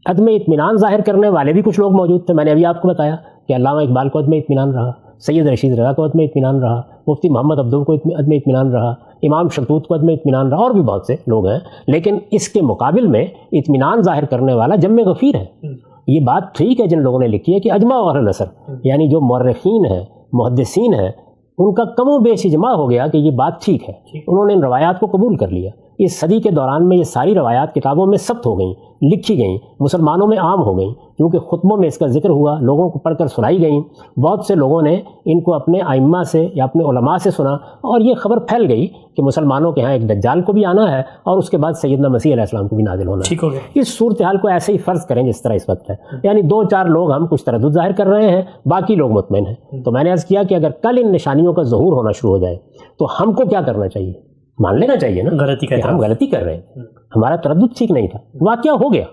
عدم اطمینان ظاہر کرنے والے بھی کچھ لوگ موجود تھے. میں نے ابھی آپ کو بتایا کہ علامہ اقبال کو عدم اطمینان رہا، سید رشید رضا کو عدم اطمینان رہا، مفتی محمد عبدو کو عدم اطمینان رہا، امام شلتوت کو عدم اطمینان رہا، اور بھی بہت سے لوگ ہیں. لیکن اس کے مقابل میں اطمینان ظاہر کرنے والا جم غفیر ہے. یہ بات ٹھیک ہے جن لوگوں نے لکھی ہے کہ اجماع اہل العصر، یعنی جو مورخین ہیں، محدثین ہیں، ان کا کم و بیش اجماع ہو گیا کہ یہ بات ٹھیک ہے. انہوں نے ان روایات کو قبول کر لیا. اس صدی کے دوران میں یہ ساری روایات کتابوں میں ثبت ہو گئیں، لکھی گئیں، مسلمانوں میں عام ہو گئیں، کیونکہ خطبوں میں اس کا ذکر ہوا، لوگوں کو پڑھ کر سنائی گئیں. بہت سے لوگوں نے ان کو اپنے ائمہ سے یا اپنے علماء سے سنا اور یہ خبر پھیل گئی کہ مسلمانوں کے ہاں ایک دجال کو بھی آنا ہے اور اس کے بعد سیدنا مسیح علیہ السلام کو بھی نازل ہونا ہے. ٹھیک ہو گیا. اس صورتحال کو ایسے ہی فرض کریں جس طرح اس وقت ہے، یعنی 2-4 لوگ ہم کچھ تردد ظاہر کر رہے ہیں، باقی لوگ مطمئن ہیں. تو میں نے عرض کیا کہ اگر کل ان نشانیوں کا ظہور ہونا شروع ہو جائے تو ہم کو کیا کرنا چاہیے؟ مان لینا چاہیے نا غلطی کہ ہم غلطی کر رہے ہیں، ہمارا تردد ٹھیک نہیں تھا، واقعہ ہو گیا.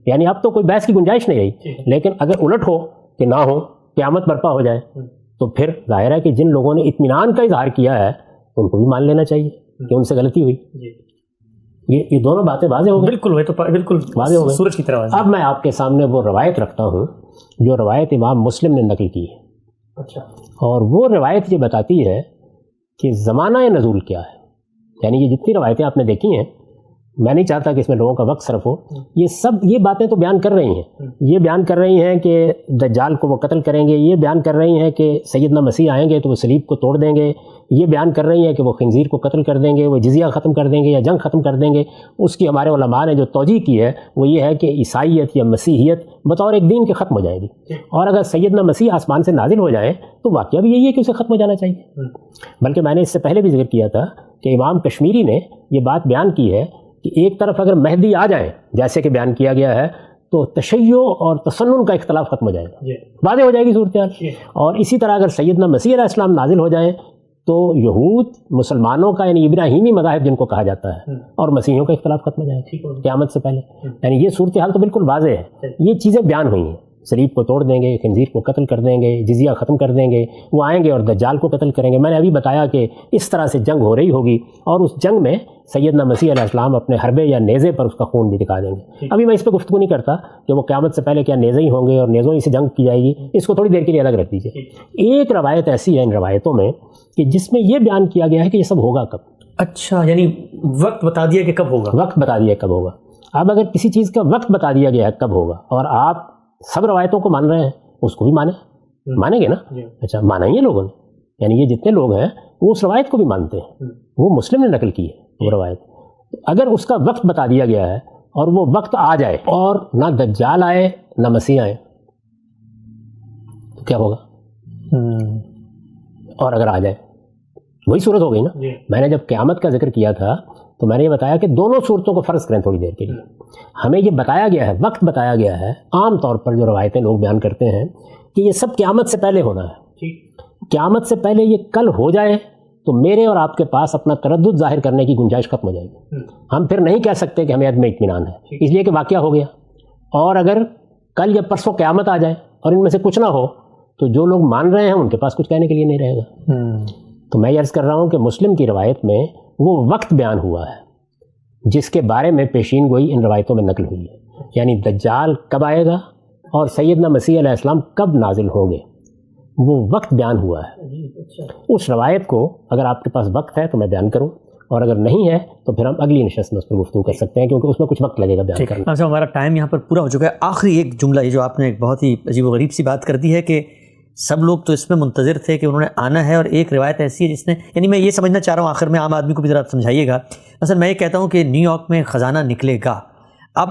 یعنی اب تو کوئی بحث کی گنجائش نہیں رہی. لیکن اگر الٹ ہو کہ نہ ہو، قیامت برپا ہو جائے، تو پھر ظاہر ہے کہ جن لوگوں نے اطمینان کا اظہار کیا ہے ان کو بھی مان لینا چاہیے کہ ان سے غلطی ہوئی. یہ دونوں باتیں واضح ہو گئی. بالکل بالکل واضح ہو گئی. سورج کی طرح. اب میں آپ کے سامنے وہ روایت رکھتا ہوں جو روایت امام مسلم نے نقل کی ہے. اچھا. اور وہ روایت یہ بتاتی ہے کہ زمانہ نزول کیا ہے. یعنی یہ جتنی روایتیں آپ نے دیکھی ہیں، میں نہیں چاہتا کہ اس میں لوگوں کا وقت صرف ہو. یہ سب یہ باتیں تو بیان کر رہی ہیں. یہ بیان کر رہی ہیں کہ دجال کو وہ قتل کریں گے، یہ بیان کر رہی ہیں کہ سیدنا مسیح آئیں گے تو وہ صلیب کو توڑ دیں گے، یہ بیان کر رہی ہیں کہ وہ خنزیر کو قتل کر دیں گے، وہ جزیہ ختم کر دیں گے یا جنگ ختم کر دیں گے. اس کی ہمارے علماء نے جو توجیہ کی ہے وہ یہ ہے کہ عیسائیت یا مسیحیت بطور ایک دین کے ختم ہو جائے گی، اور اگر سیدنا مسیح آسمان سے نازل ہو جائیں تو واقعہ بھی یہی ہے کہ اسے ختم ہو جانا چاہیے. بلکہ میں نے اس سے پہلے بھی ذکر کیا تھا کہ امام کشمیری نے یہ بات بیان کی ہے کہ ایک طرف اگر مہدی آ جائیں جیسے کہ بیان کیا گیا ہے تو تشیع اور تسنن کا اختلاف ختم ہو جائے گا، واضح ہو جائے گی صورتحال. اور اسی طرح اگر سیدنا مسیح علیہ السلام نازل ہو جائیں تو یہود مسلمانوں کا یعنی ابراہیمی مذاہب جن کو کہا جاتا ہے اور مسیحیوں کا اختلاف ختم ہو جائے گا قیامت سے پہلے. یعنی یہ صورتحال تو بالکل واضح ہے. یہ چیزیں بیان ہوئی ہیں. صلیب کو توڑ دیں گے, خنزیر کو قتل کر دیں گے, جزیہ ختم کر دیں گے, وہ آئیں گے اور دجال کو قتل کریں گے. میں نے ابھی بتایا کہ اس طرح سے جنگ ہو رہی ہوگی اور اس جنگ میں سیدنا مسیح علیہ السلام اپنے حربے یا نیزے پر اس کا خون بھی دکھا دیں گے. ابھی میں اس پہ گفتگو نہیں کرتا کہ وہ قیامت سے پہلے کیا نیزے ہی ہوں گے اور نیزوں ہی سے جنگ کی جائے گی, اس کو تھوڑی دیر کے لیے الگ رکھ دیجیے. ایک روایت ایسی ہے ان روایتوں میں کہ جس میں یہ بیان کیا گیا ہے کہ یہ سب ہوگا کب. اچھا, یعنی وقت بتا دیا کہ کب ہوگا. وقت بتا دیا کب ہوگا. اب اگر کسی چیز کا وقت بتا دیا گیا ہے کب ہوگا اور آپ سب روایتوں کو مان رہے ہیں, اس کو بھی مانیں گے نا. اچھا, مانا ہی ہے لوگوں نے. یعنی یہ جتنے لوگ ہیں وہ اس روایت کو بھی مانتے ہیں. وہ مسلم نے نقل کی ہے وہ روایت. اگر اس کا وقت بتا دیا گیا ہے اور وہ وقت آ جائے اور نہ دجال آئے نہ مسیح آئے تو کیا ہوگا؟ اور اگر آ جائے وہی صورت ہو گئی نا. میں نے جب قیامت کا ذکر کیا تھا تو میں نے یہ بتایا کہ دونوں صورتوں کو فرض کریں تھوڑی دیر کے لیے. ہمیں یہ بتایا گیا ہے, وقت بتایا گیا ہے. عام طور پر جو روایتیں لوگ بیان کرتے ہیں کہ یہ سب قیامت سے پہلے ہونا ہے. قیامت سے پہلے یہ کل ہو جائے تو میرے اور آپ کے پاس اپنا تردد ظاہر کرنے کی گنجائش ختم ہو جائے گی. ہم پھر نہیں کہہ سکتے کہ ہمیں عدم اطمینان ہے, اس لیے کہ واقعہ ہو گیا. اور اگر کل یا پرسوں قیامت آ جائے اور ان میں سے کچھ نہ ہو تو جو لوگ مان رہے ہیں ان کے پاس کچھ کہنے کے لیے نہیں رہے گا. تو میں یہ عرض کر رہا ہوں کہ مسلم کی روایت میں وہ وقت بیان ہوا ہے جس کے بارے میں پیشین گوئی ان روایتوں میں نقل ہوئی ہے. یعنی دجال کب آئے گا اور سیدنا مسیح علیہ السلام کب نازل ہوں گے, وہ وقت بیان ہوا ہے. اس روایت کو اگر آپ کے پاس وقت ہے تو میں بیان کروں, اور اگر نہیں ہے تو پھر ہم اگلی نشست میں اس پر گفتگو کر سکتے ہیں کیونکہ اس میں کچھ وقت لگے گا بیان کرنے. اچھا, ہمارا ٹائم یہاں پر پورا ہو چکا ہے. آخری ایک جملہ یہ جو آپ نے ایک بہت ہی عجیب و غریب سی بات کر دی ہے کہ سب لوگ تو اس میں منتظر تھے کہ انہوں نے آنا ہے, اور ایک روایت ایسی ہے جس نے, یعنی میں یہ سمجھنا چاہ رہا ہوں آخر میں عام آدمی کو بھی ذرا سمجھائیے گا. مثلا میں یہ کہتا ہوں کہ نیو یارک میں خزانہ نکلے گا اب,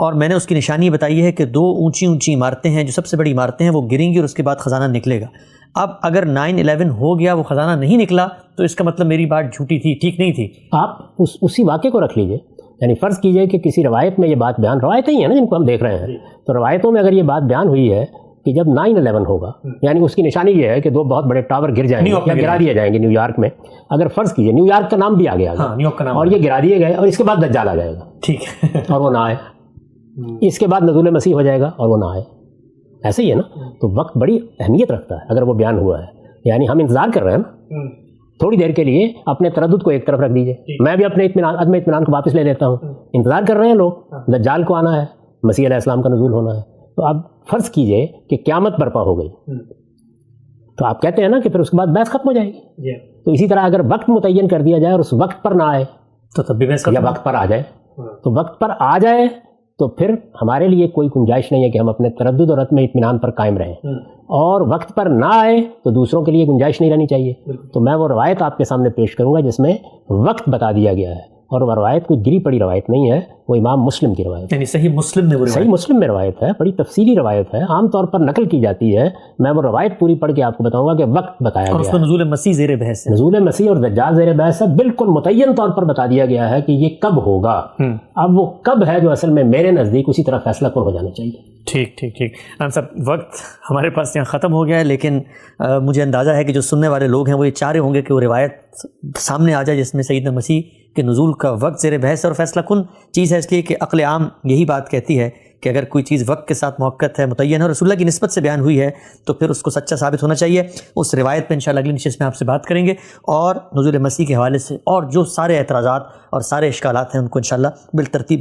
اور میں نے اس کی نشانی یہ بتائی ہے کہ 2 اونچی عمارتیں ہیں جو سب سے بڑی عمارتیں ہیں وہ گریں گی اور اس کے بعد خزانہ نکلے گا. اب اگر 9/11 ہو گیا وہ خزانہ نہیں نکلا تو اس کا مطلب میری بات جھوٹی تھی, ٹھیک نہیں تھی. آپ اسی واقعے کو رکھ لیجئے. یعنی فرض کیجئے کہ کسی روایت میں یہ بات بیان, روایتیں ہی ہیں نا جن کو ہم دیکھ رہے ہیں, تو روایتوں میں اگر یہ بات بیان ہوئی ہے کہ جب 9/11 ہوگا, یعنی اس کی نشانی یہ ہے کہ 2 بہت بڑے ٹاور گر جائیں گے یا گرا دیے جائیں گے نیو یارک میں. اگر فرض کیجئے نیو یارک کا نام بھی آ گیا اور یہ گرا دیے گئے اور اس کے بعد دجال آ جائے گا, ٹھیک ہے, اور وہ نہ آئے, اس کے بعد نزول مسیح ہو جائے گا اور وہ نہ آئے, ایسے ہی ہے نا. تو وقت بڑی اہمیت رکھتا ہے اگر وہ بیان ہوا ہے. یعنی ہم انتظار کر رہے ہیں نا, تھوڑی دیر کے لیے اپنے تردد کو ایک طرف رکھ دیجئے, میں بھی اپنے عدم اطمینان کو واپس لے لیتا ہوں. انتظار کر رہے ہیں لوگ, دجال کو آنا ہے, مسیح علیہ السلام کا نزول ہونا ہے. تو اب فرض کیجئے کہ قیامت برپا ہو گئی تو آپ کہتے ہیں نا کہ پھر اس کے بعد بحث ختم ہو جائے گی. تو اسی طرح اگر وقت متعین کر دیا جائے اور اس وقت پر نہ آئے تو تب بھی بحث یا وقت پر آ جائے, تو وقت پر آ جائے تو پھر ہمارے لیے کوئی گنجائش نہیں ہے کہ ہم اپنے تردد اور عدم اطمینان پر قائم رہیں, اور وقت پر نہ آئے تو دوسروں کے لیے گنجائش نہیں رہنی چاہیے. تو میں وہ روایت آپ کے سامنے پیش کروں گا جس میں وقت بتا دیا گیا ہے, اور وہ روایت کوئی گری پڑی روایت نہیں ہے, وہ امام مسلم کی روایت ہے. یعنی صحیح مسلم میں, صحیح مسلم میں روایت ہے, بڑی تفصیلی روایت ہے, عام طور پر نقل کی جاتی ہے. میں وہ روایت پوری پڑھ کے آپ کو بتاؤں گا کہ وقت بتایا گیا ہے, اور اس میں نزول مسیح زیر بحث ہے. نزول مسیح اور دجال زیر بحث ہے, بالکل متعین طور پر بتا دیا گیا ہے کہ یہ کب ہوگا. اب وہ کب ہے جو اصل میں میرے نزدیک اسی طرح فیصلہ کن ہو جانا چاہیے. ٹھیک. ہم سب وقت ہمارے پاس یہاں ختم ہو گیا ہے, لیکن مجھے اندازہ ہے کہ جو سننے والے لوگ ہیں وہ یہ چاہ رہے ہوں گے کہ وہ روایت سامنے آ جائے جس میں سیدنا مسیح کے نزول کا وقت زیر بحث اور فیصلہ کن چیز ہے, اس لیے کہ عقل عام یہی بات کہتی ہے کہ اگر کوئی چیز وقت کے ساتھ موقت ہے, متعین ہے, اور رسول اللہ کی نسبت سے بیان ہوئی ہے تو پھر اس کو سچا ثابت ہونا چاہیے. اس روایت پہ انشاءاللہ اگلی نشست میں آپ سے بات کریں گے, اور نزول مسیح کے حوالے سے اور جو سارے اعتراضات اور سارے اشکالات ہیں ان کو انشاءاللہ بالترتیب